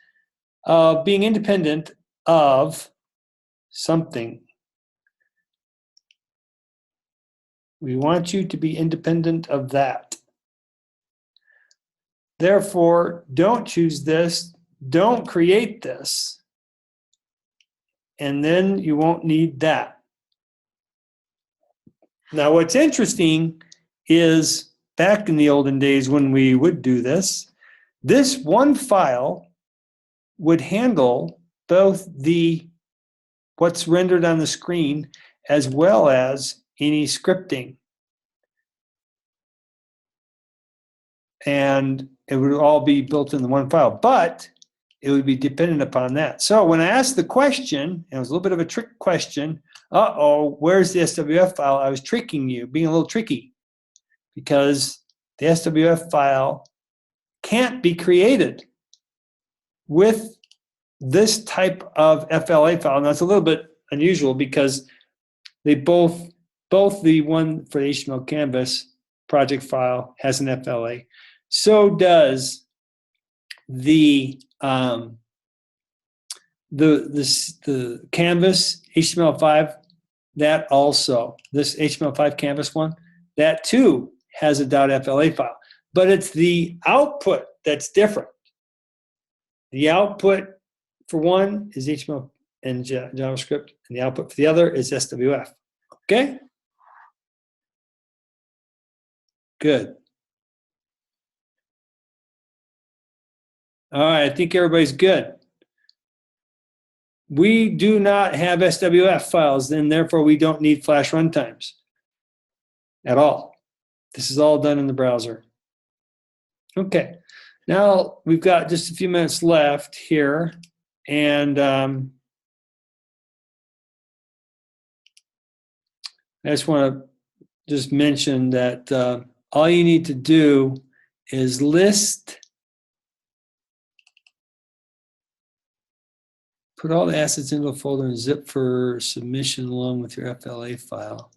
of being independent of something. We want you to be independent of that. Therefore, don't choose this, don't create this, and then you won't need that. Now, what's interesting is back in the olden days when we would do this, this one file would handle both the what's rendered on the screen as well as any scripting. And it would all be built in the one file, but it would be dependent upon that. So when I asked the question, and it was a little bit of a trick question, where's the SWF file? I was tricking you, being a little tricky, because the SWF file can't be created with this type of FLA file. Now, it's a little bit unusual because they both the one for the HTML Canvas project file has an FLA. So does the Canvas HTML5. That also, this HTML5 Canvas one, that too has a .fla file. But it's the output that's different. The output for one is HTML and JavaScript, and the output for the other is SWF. Okay? Good. All right, I think everybody's good. we do not have SWF files, and therefore we don't need Flash runtimes at all. This is all done in the browser. Okay, now we've got just a few minutes left here, and I just want to just mention that all you need to do is put all the assets into a folder and zip for submission along with your FLA file.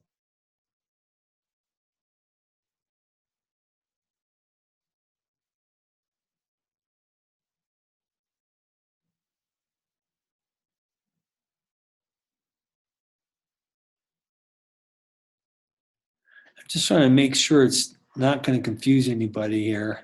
I'm just trying to make sure it's not going to confuse anybody here.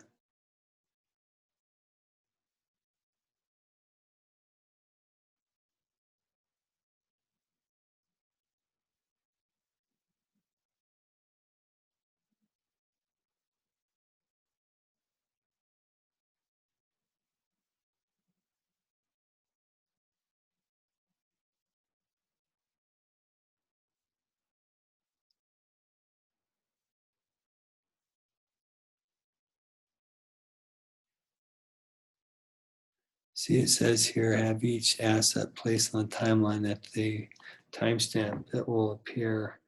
See, it says here, have each asset placed on the timeline at the timestamp that will appear.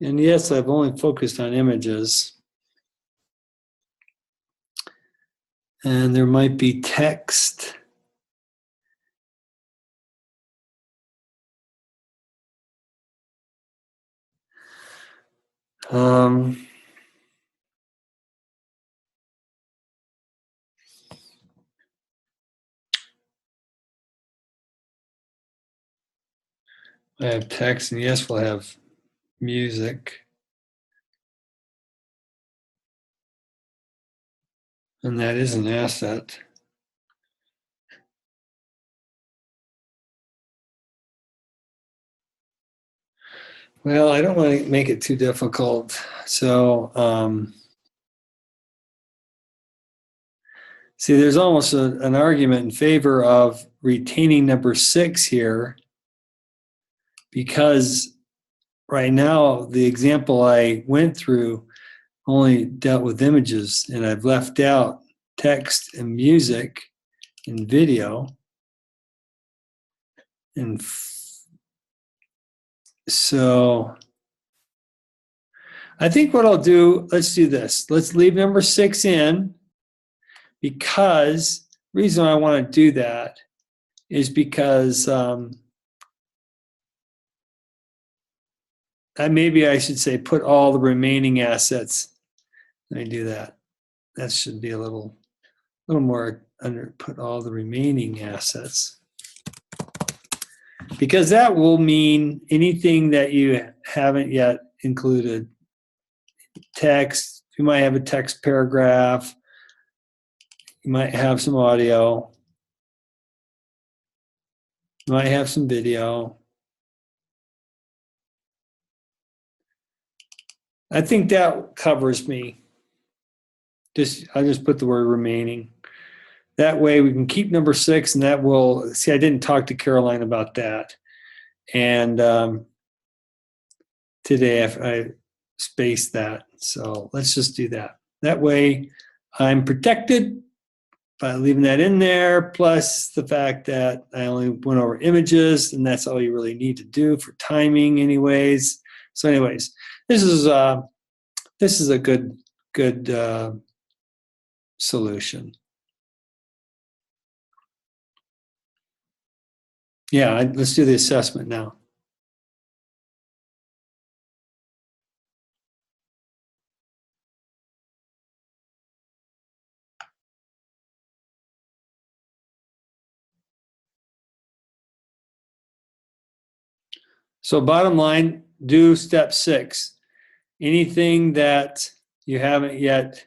And yes, I've only focused on images. And there might be text. I have text, and yes, we'll have music. And that is an asset. Well, I don't want to make it too difficult. So, see, there's almost an argument in favor of retaining number 6 here, because right now the example I went through only dealt with images, and I've left out text and music and video. And so I think what I'll do, let's do this. Let's leave number 6 in, because the reason I want to do that is because maybe I should say put all the remaining assets. Let me do that. That should be a little more under, put all the remaining assets. Because that will mean anything that you haven't yet included. Text, you might have a text paragraph, you might have some audio, you might have some video. I think that covers me. I'll just put the word remaining. That way we can keep number 6, and that will, see, I didn't talk to Caroline about that. And today I spaced that. So let's just do that. That way I'm protected by leaving that in there, plus the fact that I only went over images, and that's all you really need to do for timing anyways. So anyways, this is a good solution. Yeah, let's do the assessment now. So bottom line, do step 6. Anything that you haven't yet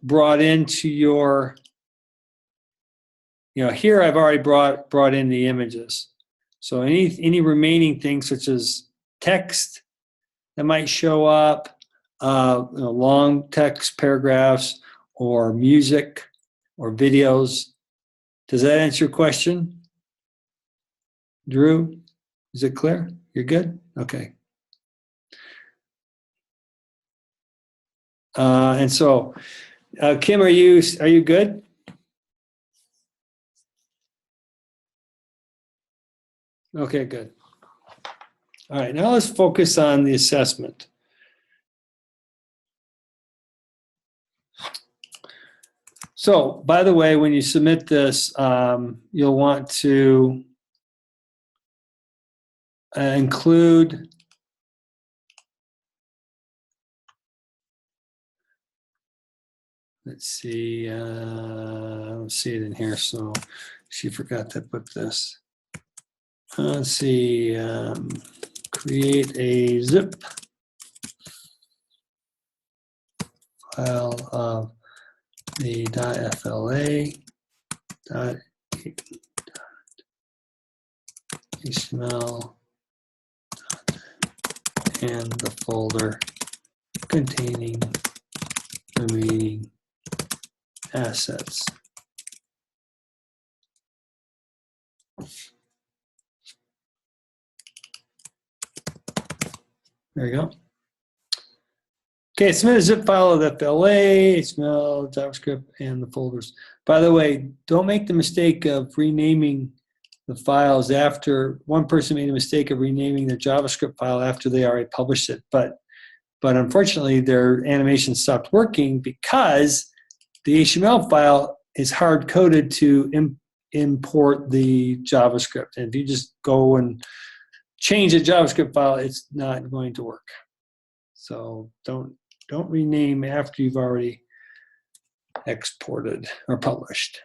brought into your, here I've already brought in the images. So any remaining things such as text that might show up, long text paragraphs, or music or videos. Does that answer your question? Drew, is it clear? You're good? Okay. And so, Kim, are you good? Okay, good. All right, now let's focus on the assessment. So, by the way, when you submit this, you'll want to include let's see, I don't see it in here, so she forgot to put this. Let's see, create a zip file of the .fla, .html, and the folder containing remaining assets. There you go. Okay, submit a zip file of the FLA, HTML, JavaScript, and the folders. By the way, don't make the mistake of renaming the files after one person made a mistake of renaming their JavaScript file after they already published it. But unfortunately, their animation stopped working because the HTML file is hard coded to import the JavaScript. And if you just go and change a JavaScript file, it's not going to work. So don't rename after you've already exported or published.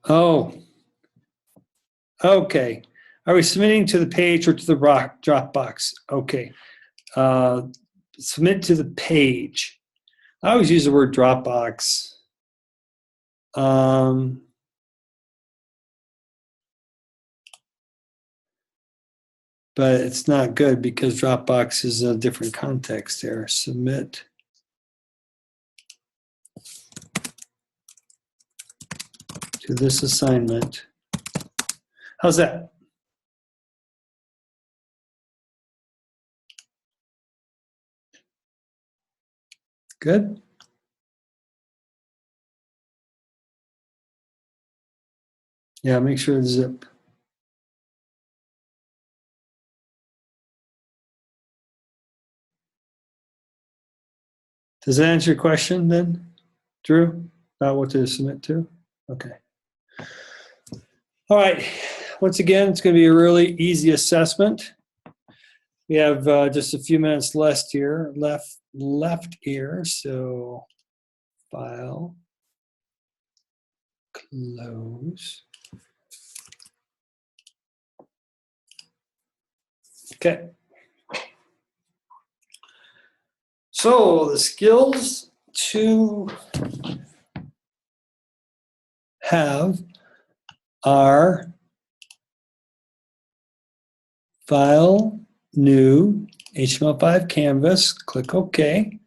Oh, okay. Are we submitting to the page or to the Dropbox? Okay. Submit to the page. I always use the word Dropbox. But it's not good because Dropbox is a different context there. Submit to this assignment. How's that? Good? Yeah, make sure it's zip. Does that answer your question then, Drew, about what to submit to? Okay. All right. Once again, it's going to be a really easy assessment. We have just a few minutes left here. So file, close. Okay. So the skills to have are file, new, HTML5 canvas, click OK.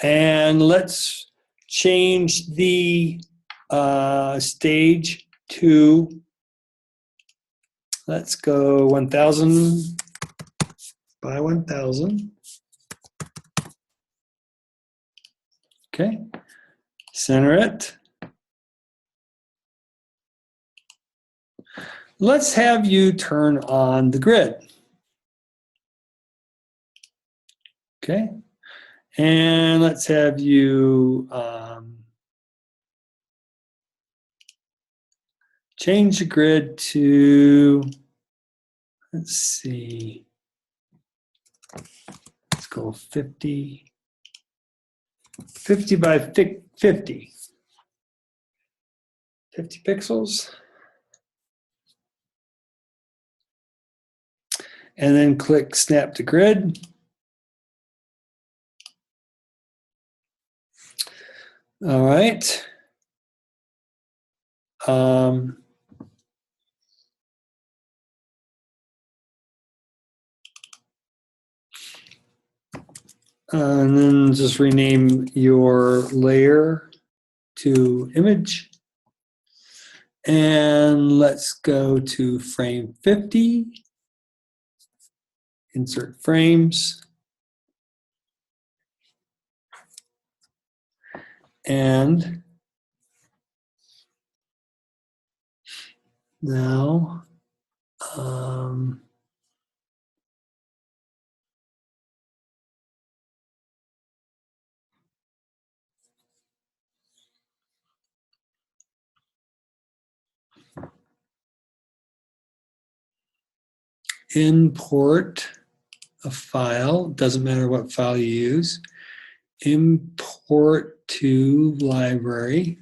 And let's change the stage to, let's go 1000 by 1000. Okay, center it. Let's have you turn on the grid. Okay, and let's have you change the grid to, let's see, let's go 50 by 50. 50 pixels. And then click snap to grid. All right. And then just rename your layer to image. And let's go to frame 50. Insert frames. And now import a file. Doesn't matter what file you use. Import to library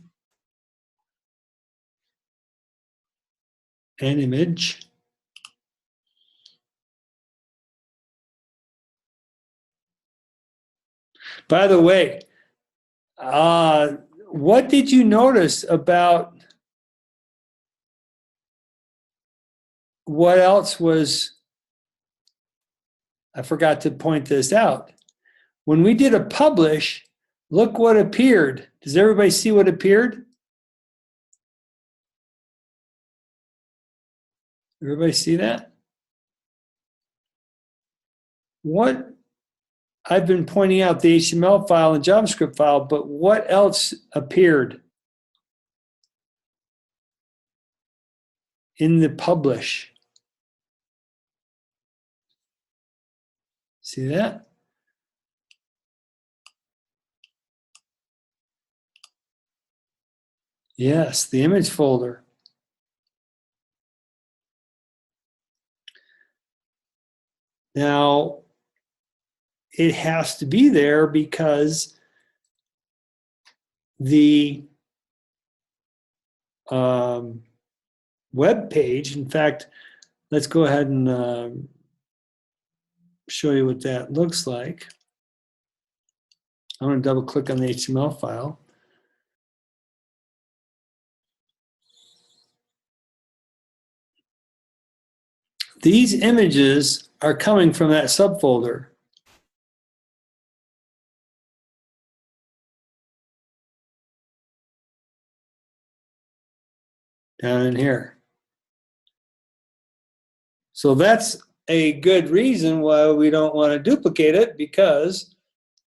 an image. By the way, what did you notice about what else was, I forgot to point this out. When we did a publish, look what appeared. Does everybody see what appeared? Everybody see that? What I've been pointing out the HTML file and JavaScript file, but what else appeared in the publish? See that? Yes, the image folder. Now, it has to be there because the web page, in fact, let's go ahead and show you what that looks like. I'm going to double click on the HTML file. These images are coming from that subfolder. Down in here. So that's a good reason why we don't want to duplicate it, because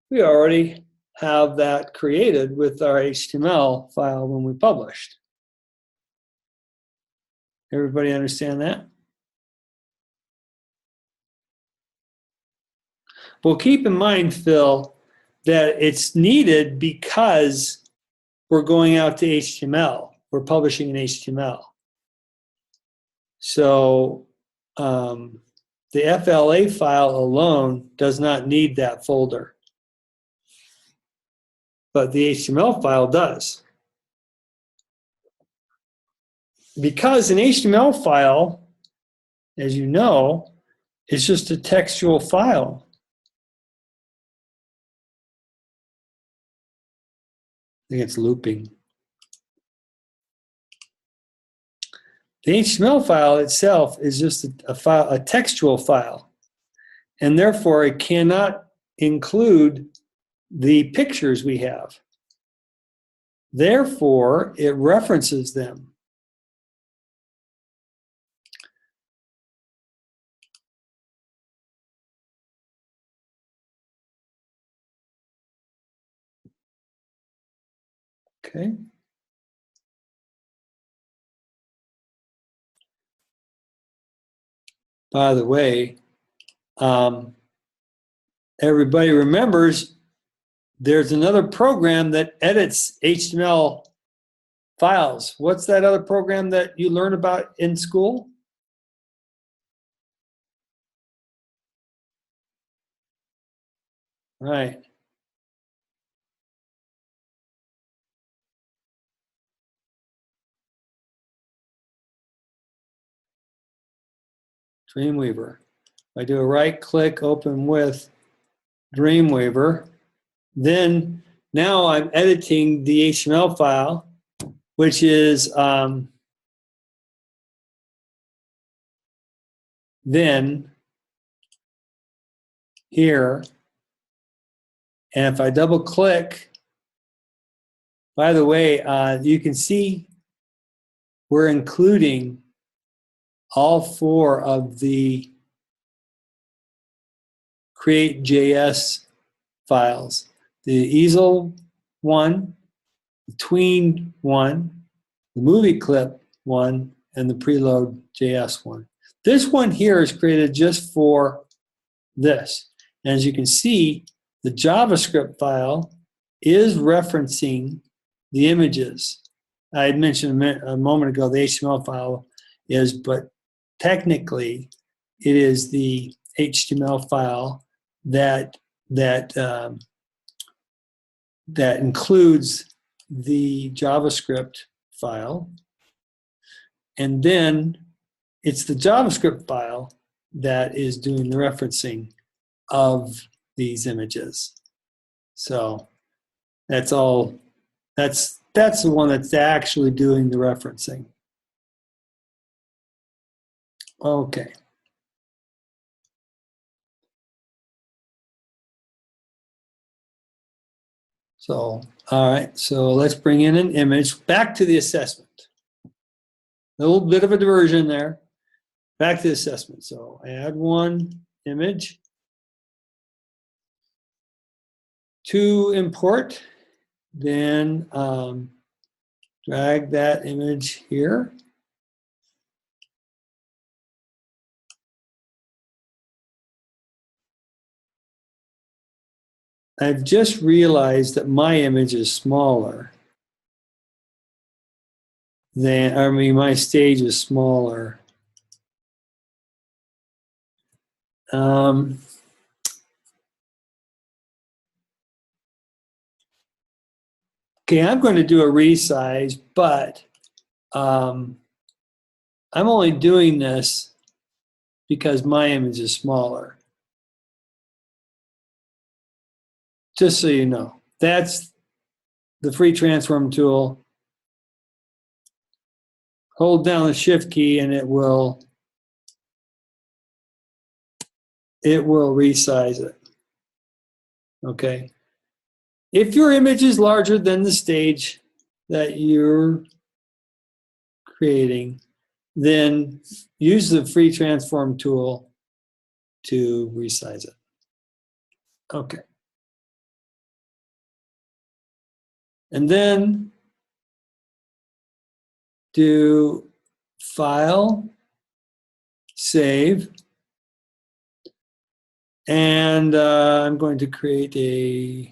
we already have that created with our HTML file when we published. Everybody understand that? Well, keep in mind, Phil, that it's needed because we're going out to HTML. We're publishing in HTML. So the FLA file alone does not need that folder, but the HTML file does. Because an HTML file, as you know, is just a textual file. I think it's looping. The HTML file itself is just a file, a textual file, and therefore it cannot include the pictures we have. Therefore, it references them. Okay. By the way, everybody remembers there's another program that edits HTML files. What's that other program that you learn about in school? Right. Dreamweaver. I do a right click, open with Dreamweaver. Then now I'm editing the HTML file, which is then here And if I double click, by the way, you can see we're including all 4 of the create.js files. The easel one, the tween one, the movie clip one, and the preload.js one. This one here is created just for this. And as you can see, the JavaScript file is referencing the images. I had mentioned a moment ago the HTML file is, but technically it is the HTML file that includes the JavaScript file, and then it's the JavaScript file that is doing the referencing of these images. So that's all. That's the one that's actually doing the referencing. Okay. So, all right, so let's bring in an image. Back to the assessment. A little bit of a diversion there. Back to the assessment. So add one image to import, then drag that image here. I've just realized that my image is smaller than, I mean, my stage is smaller. Okay, I'm going to do a resize, but I'm only doing this because my image is smaller. Just so you know, that's the free transform tool. Hold down the shift key and it will resize it. Okay. If your image is larger than the stage that you're creating, then use the free transform tool to resize it. Okay. And then do File, Save, and I'm going to create a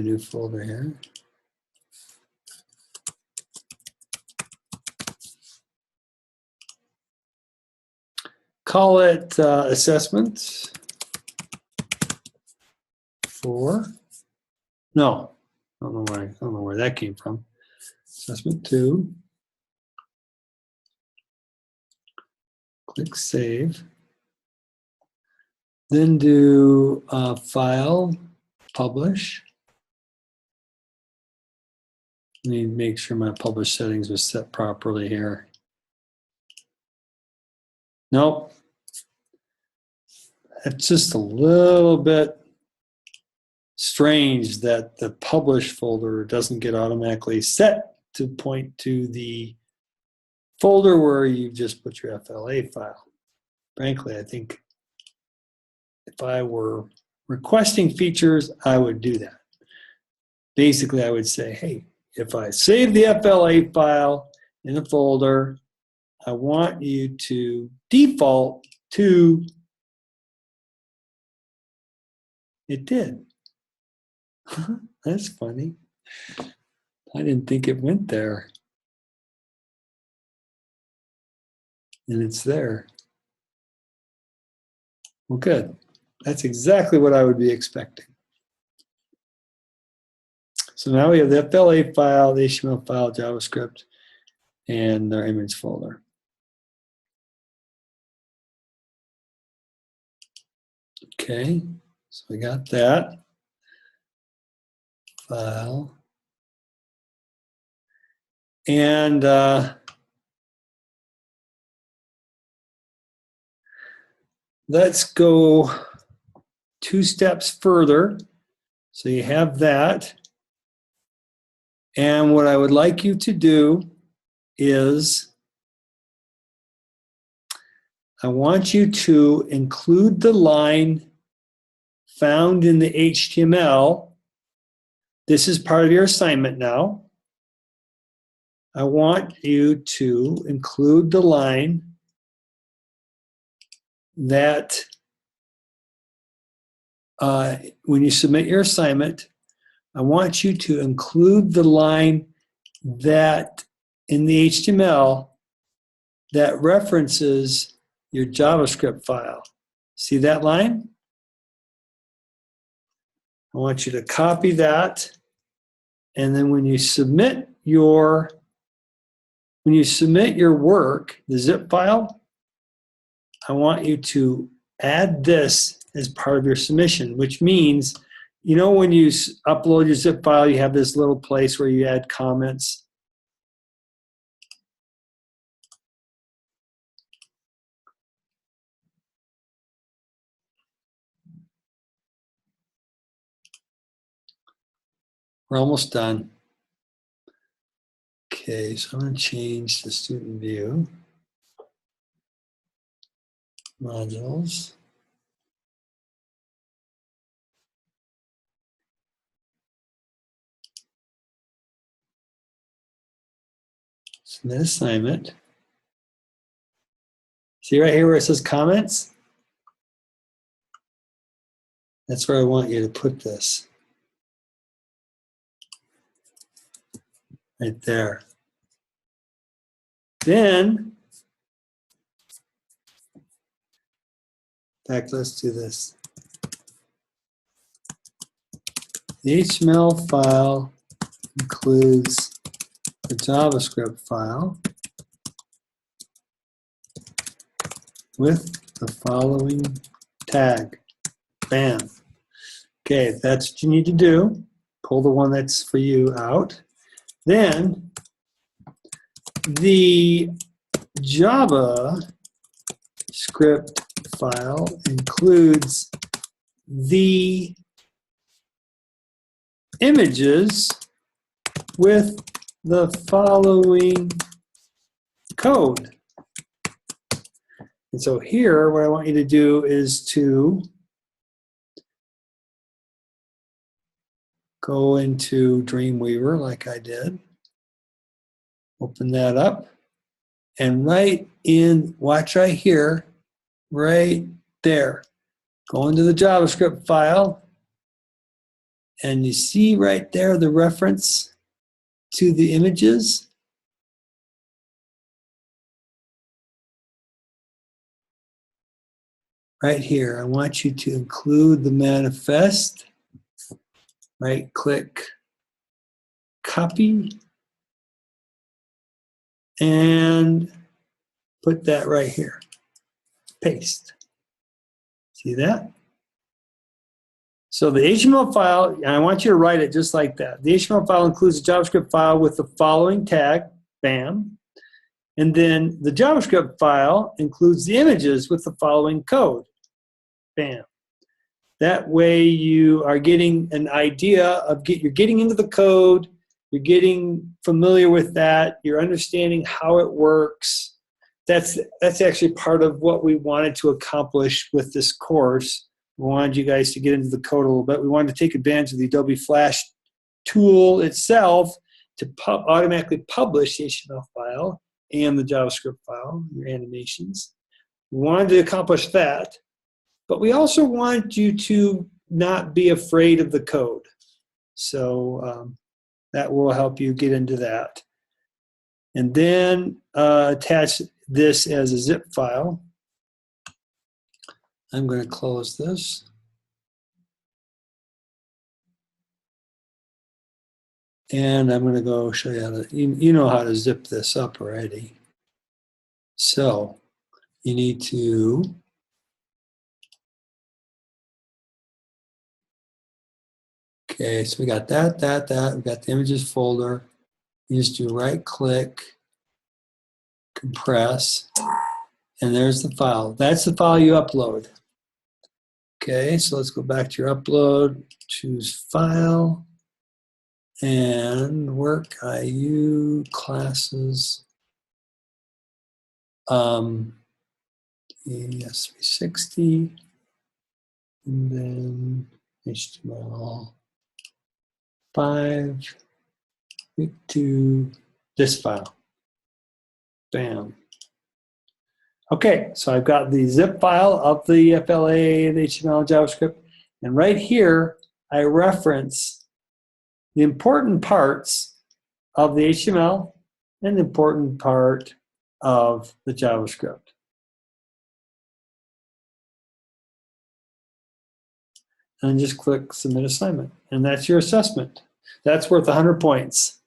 new folder here. Call it assessment 4. No, I don't know where that came from. Assessment 2. Click Save. Then do File, Publish. Let me make sure my publish settings was set properly here. Nope. It's just a little bit strange that the publish folder doesn't get automatically set to point to the folder where you just put your FLA file. Frankly, I think if I were requesting features, I would do that. Basically, I would say, hey, if I save the FLA file in a folder, I want you to default to, it did. That's funny. I didn't think it went there. And it's there. Well, good. That's exactly what I would be expecting. So now we have the FLA file, the HTML file, JavaScript, and our image folder. Okay, so we got that. File. And let's go 2 steps further. So you have that. And what I would like you to do is I want you to include the line found in the HTML. This is part of your assignment now. I want you to include the line that when you submit your assignment, I want you to include the line that in the HTML that references your JavaScript file. See that line? I want you to copy that, and then when you submit your work, the zip file, I want you to add this as part of your submission, which means, you know, when you upload your zip file, you have this little place where you add comments. We're almost done. Okay, so I'm going to change the student view. Modules. Submit assignment. See right here where it says comments? That's where I want you to put this. Right there. Then, in fact, let's do this. The HTML file includes the JavaScript file with the following tag. Bam. Okay, that's what you need to do. Pull the one that's for you out. Then the JavaScript file includes the images with the following code. And so here, what I want you to do is to go into Dreamweaver like I did. Open that up. And right in, watch right here, right there. Go into the JavaScript file. And you see right there the reference to the images. Right here, I want you to include the manifest. Right click, copy, and put that right here. Paste. See that? So the HTML file, and I want you to write it just like that. The HTML file includes a JavaScript file with the following tag, bam. And then the JavaScript file includes the images with the following code, bam. That way you are getting an idea of, you're getting into the code, you're getting familiar with that, you're understanding how it works. That's actually part of what we wanted to accomplish with this course. We wanted you guys to get into the code a little bit. We wanted to take advantage of the Adobe Flash tool itself to automatically publish the HTML file and the JavaScript file, your animations. We wanted to accomplish that, but we also want you to not be afraid of the code. So that will help you get into that. And then attach this as a zip file. I'm going to close this. And I'm going to go show you how to, you know how to zip this up already. So you need to okay, so we got that. We got the images folder. You just do right click, compress, And there's the file. That's the file you upload. Okay, so let's go back to your upload, choose file, and work IU classes. ES360, and then HTML5, to this file. Bam. Okay, so I've got the zip file of the FLA, the HTML, and JavaScript, and right here I reference the important parts of the HTML and the important part of the JavaScript. And just click Submit Assignment, and that's your assessment. That's worth 100 points.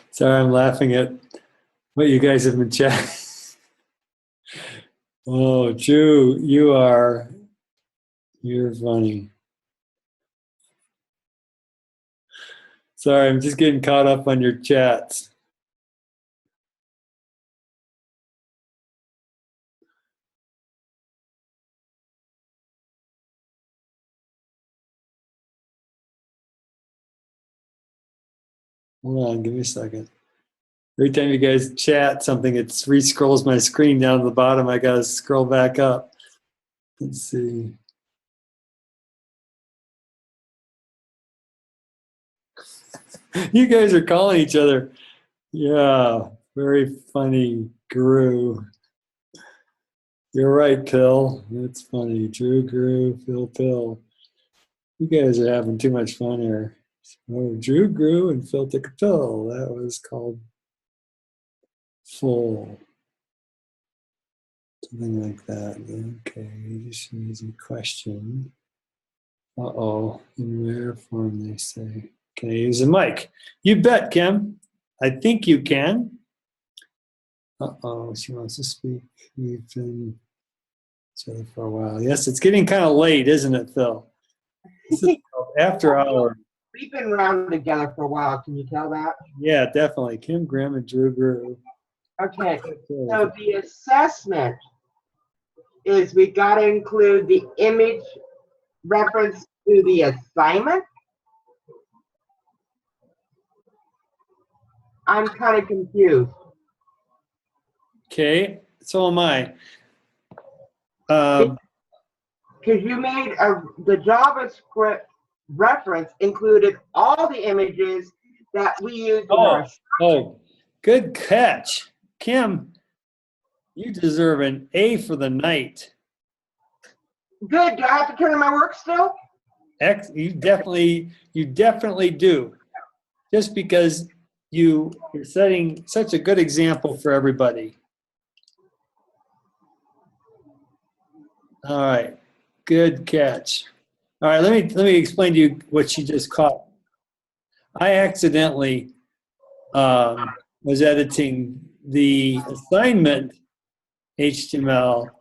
Sorry, I'm laughing at what you guys have been chatting. Oh, Drew, you're funny. Sorry, I'm just getting caught up on your chats. Hold on, give me a second. Every time you guys chat something, it re-scrolls my screen down to the bottom. I gotta scroll back up. Let's see. You guys are calling each other. Yeah, very funny, Guru. You're right, Pill. That's funny. Drew, Guru, Phil, Pill. You guys are having too much fun here. Oh, Drew grew and Phil took a pill. That was called full. Something like that. Okay, just an easy question. Uh-oh, in rare form they say. Can I use a mic? You bet, Kim. I think you can. Uh-oh, she wants to speak. We've been together for a while. Yes, it's getting kind of late, isn't it, Phil? This is after hour. We've been around together for a while. Can you tell that? Yeah, definitely. Kim Graham and Drew Grew. Okay. So the assessment is we got to include the image reference to the assignment. I'm kind of confused. Okay, so am I. Because you made the JavaScript reference included all the images that we use in our. Oh, good catch. Kim, you deserve an A for the night. Good. Do I have to turn in my work still? You definitely do. Just because you're setting such a good example for everybody. All right, good catch. All right, let me explain to you what she just caught. I accidentally was editing the assignment HTML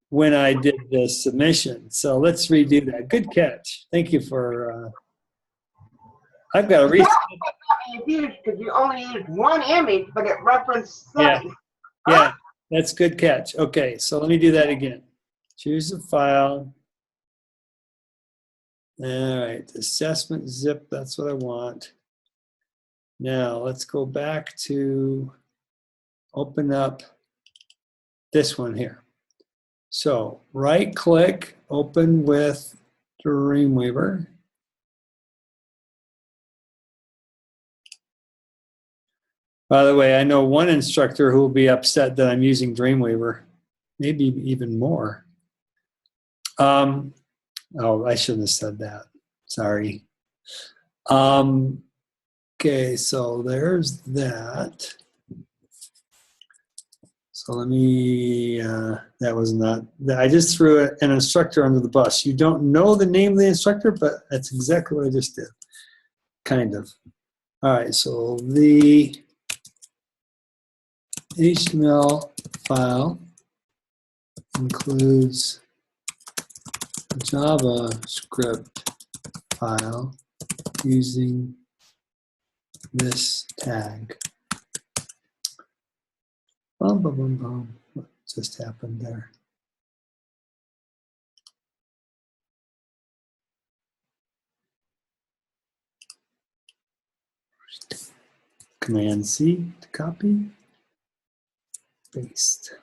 when I did the submission. So let's redo that. Good catch. Thank you for. I've got to read. Because you only used one image, but it referenced 7. Yeah, that's good catch. Okay, so let me do that again. Choose the file. All right, assessment zip, that's what I want. Now let's go back to open up this one here. So right click, open with Dreamweaver. By the way, I know one instructor who will be upset that I'm using Dreamweaver, maybe even more. Oh, I shouldn't have said that. Sorry. Okay, so there's that. So let me, that was not, I just threw an instructor under the bus. You don't know the name of the instructor, but that's exactly what I just did. Kind of. All right, so the HTML file includes a JavaScript file using this tag. Boom, boom, boom, boom. What just happened there? Command C to copy, paste.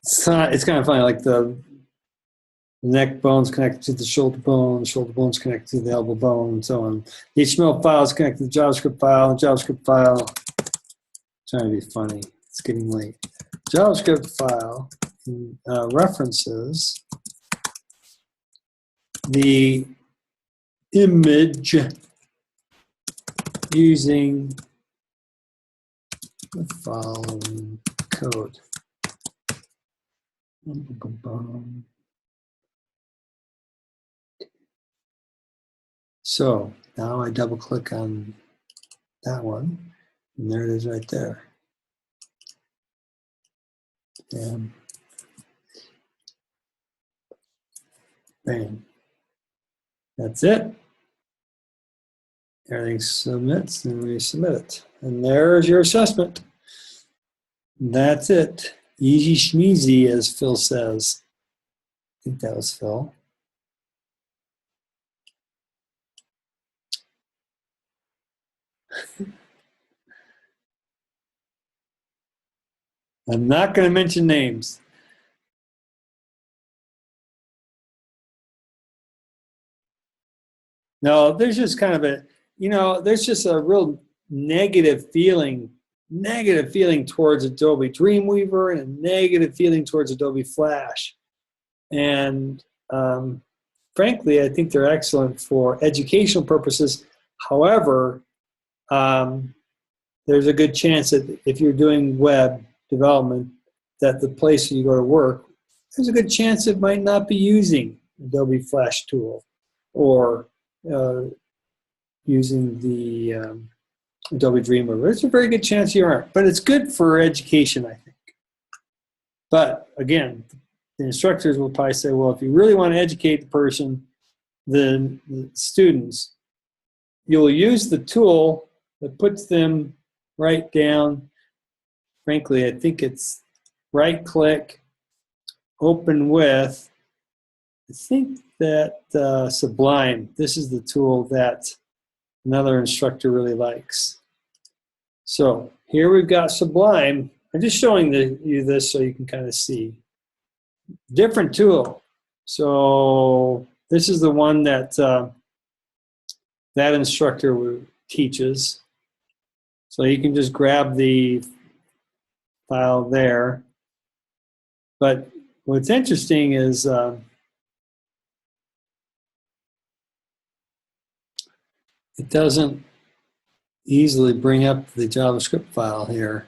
It's kind of funny, like the neck bone's connected to the shoulder bone's connected to the elbow bone, and so on. The HTML file is connected to the JavaScript file, JavaScript file, trying to be funny, it's getting late. JavaScript file references the image using the following code. So now I double click on that one, and there it is right there. Bam. Bam. That's it. Everything submits, and we submit it. And there's your assessment. That's it. Easy schmeezy, as Phil says. I think that was Phil. I'm not going to mention names. No, there's just kind of a, there's just a real negative feeling towards Adobe Dreamweaver and a negative feeling towards Adobe Flash. And frankly, I think they're excellent for educational purposes. However, there's a good chance that if you're doing web development, that the place you go to work, there's a good chance it might not be using Adobe Flash tool or using the Adobe Dreamweaver. There's a very good chance you aren't, but it's good for education, I think. But again, the instructors will probably say, well, if you really want to educate the person, the students, you'll use the tool that puts them right down. Frankly, I think it's right click, open with, I think that Sublime, this is the tool that another instructor really likes. So here we've got Sublime. I'm just showing you this so you can kind of see. Different tool. So this is the one that that instructor teaches. So you can just grab the file there. But what's interesting is it doesn't easily bring up the JavaScript file here.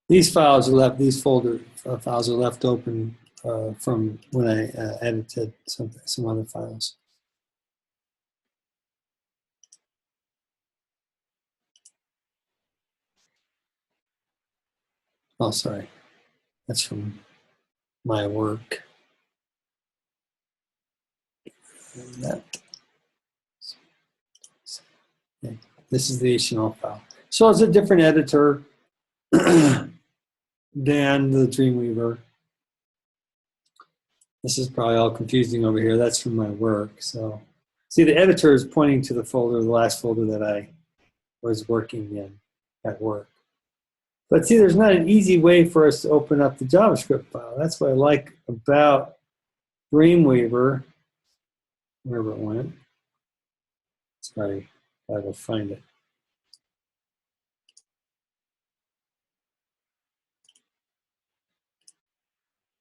These files are left, these folder files are left open from when I edited some other files. Oh, sorry. That's from my work. Okay. This is the HTML file. So it's a different editor than the Dreamweaver. This is probably all confusing over here. That's from my work. So see, the editor is pointing to the folder, the last folder that I was working in at work. But see, there's not an easy way for us to open up the JavaScript file. That's what I like about Dreamweaver, wherever it went. Sorry, I will find it.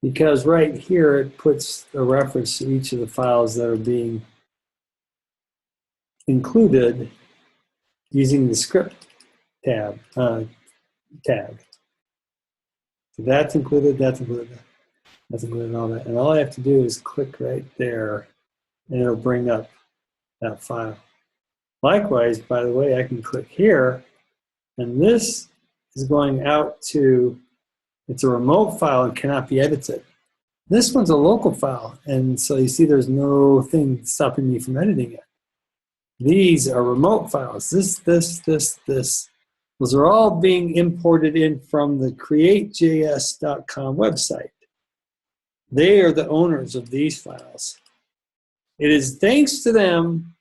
because right here it puts a reference to each of the files that are being included using the script tag. So that's included, that's included, that's included, all that. And all I have to do is click right there, and it'll bring up that file. Likewise, by the way, I can click here, and this is going out to, it's a remote file and cannot be edited. This one's a local file, and so you see there's no thing stopping me from editing it. These are remote files. This. Those are all being imported in from the createjs.com website. They are the owners of these files. It is thanks to them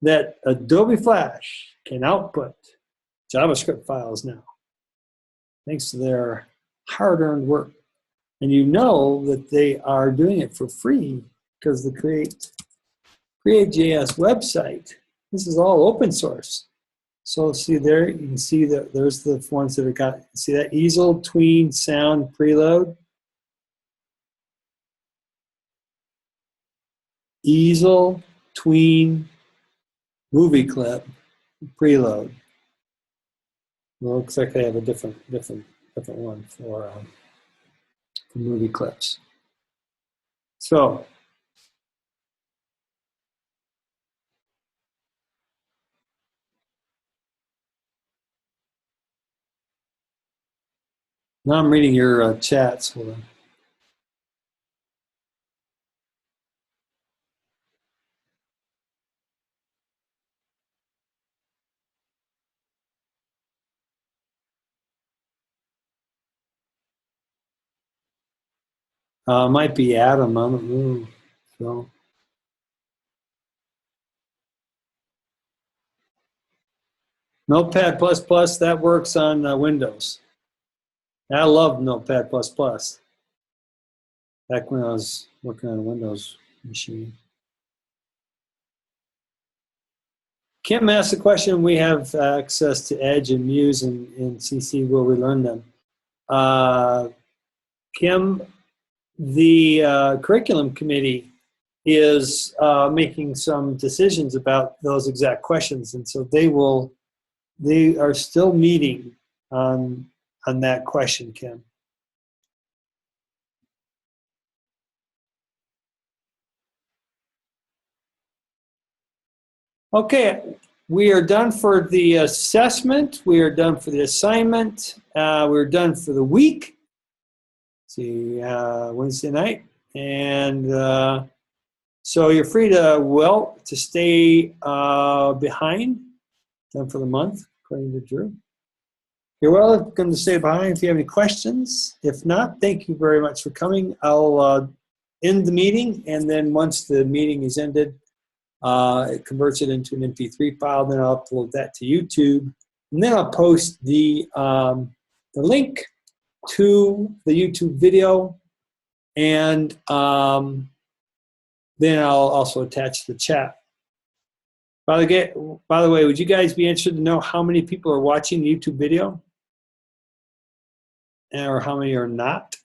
that Adobe Flash can output JavaScript files now, thanks to their hard-earned work. And you know that they are doing it for free because the Create.js website, this is all open source. So see there, you can see that there's the ones that are got, see that easel, tween, sound, preload. Easel, tween, movie clip, preload. Well, looks like they have a different one for movie clips. So now I'm reading your chats. Hold on. Might be Adam. I don't know. So. Notepad++, that works on Windows. I love Notepad++. Back when I was working on a Windows machine. Kim asked the question, we have access to Edge and Muse and CC, will we learn them? Kim, the curriculum committee is making some decisions about those exact questions, and so they are still meeting on that question, Kim. Okay, we are done for the assessment. We are done for the assignment. We're done for the week. See, Wednesday night. And so you're free to stay behind. Done for the month, according to Drew. You're welcome to stay behind if you have any questions. If not, thank you very much for coming. I'll end the meeting, and then once the meeting is ended, it converts it into an MP3 file. Then I'll upload that to YouTube, and then I'll post the link to the YouTube video, and then I'll also attach the chat. By the way, would you guys be interested to know how many people are watching the YouTube video, or how many are not?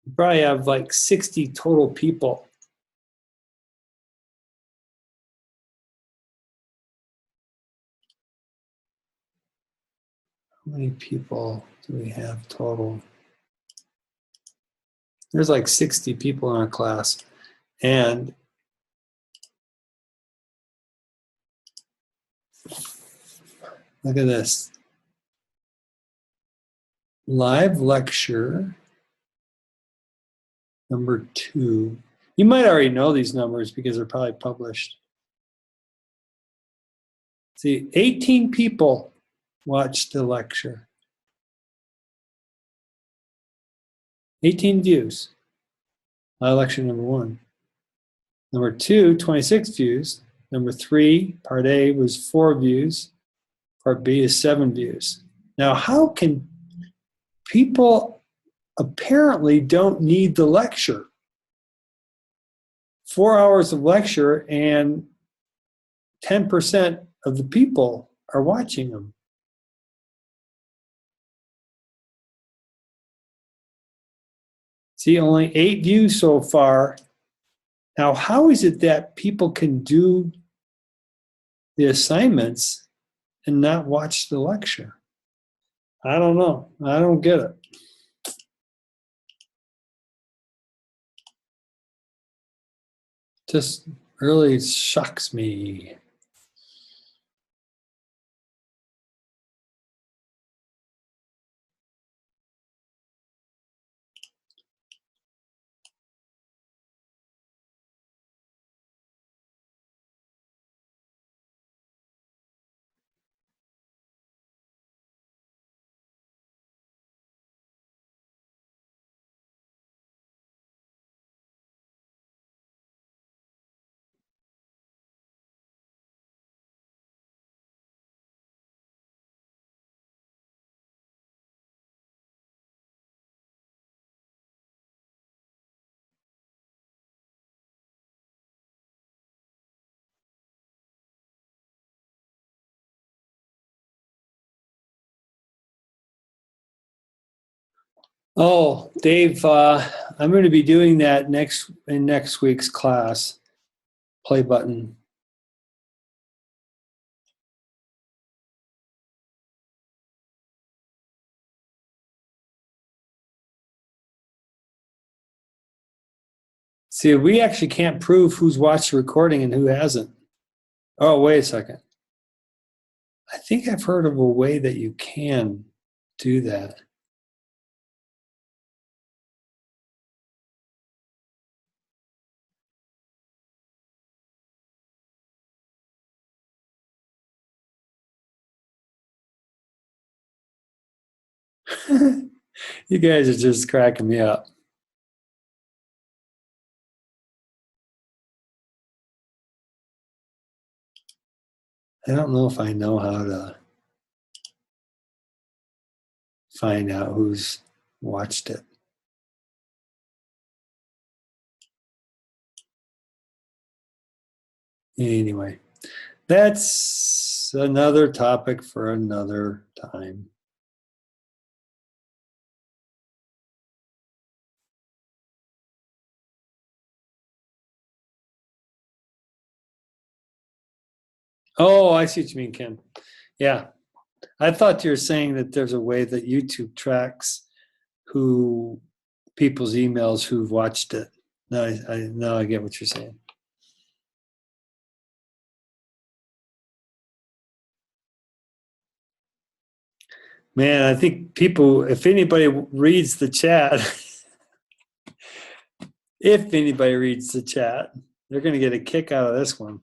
You probably have like 60 total people. How many people do we have total? There's like 60 people in our class. And look at this. Live lecture number 2. You might already know these numbers because they're probably published. See, 18 people watched the lecture. 18 views. Lecture number 1. Number 2, 26 views. Number 3, part A was 4 views. Part B is 7 views. Now, how can people apparently don't need the lecture? 4 hours of lecture and 10% of the people are watching them. See, only 8 views so far. Now, how is it that people can do the assignments and not watch the lecture? I don't know. I don't get it. Just really shocks me. Oh, Dave, I'm going to be doing that in next week's class. Play button. See, we actually can't prove who's watched the recording and who hasn't. Oh, wait a second. I think I've heard of a way that you can do that. You guys are just cracking me up. I don't know if I know how to find out who's watched it. Anyway, that's another topic for another time. Oh, I see what you mean, Ken. Yeah. I thought you were saying that there's a way that YouTube tracks who people's emails who've watched it. Now I get what you're saying. Man, I think people, if anybody reads the chat, if anybody reads the chat, they're going to get a kick out of this one.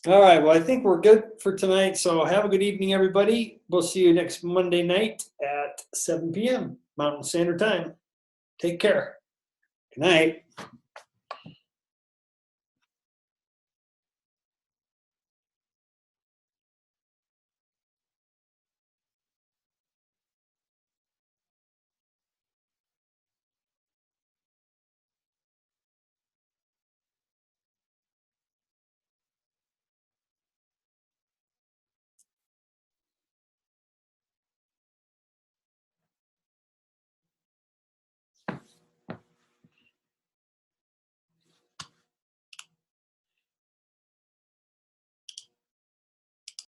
All right, well, I think we're good for tonight. So have a good evening, everybody. We'll see you next Monday night at 7 p.m. Mountain Standard Time. Take care. Good night.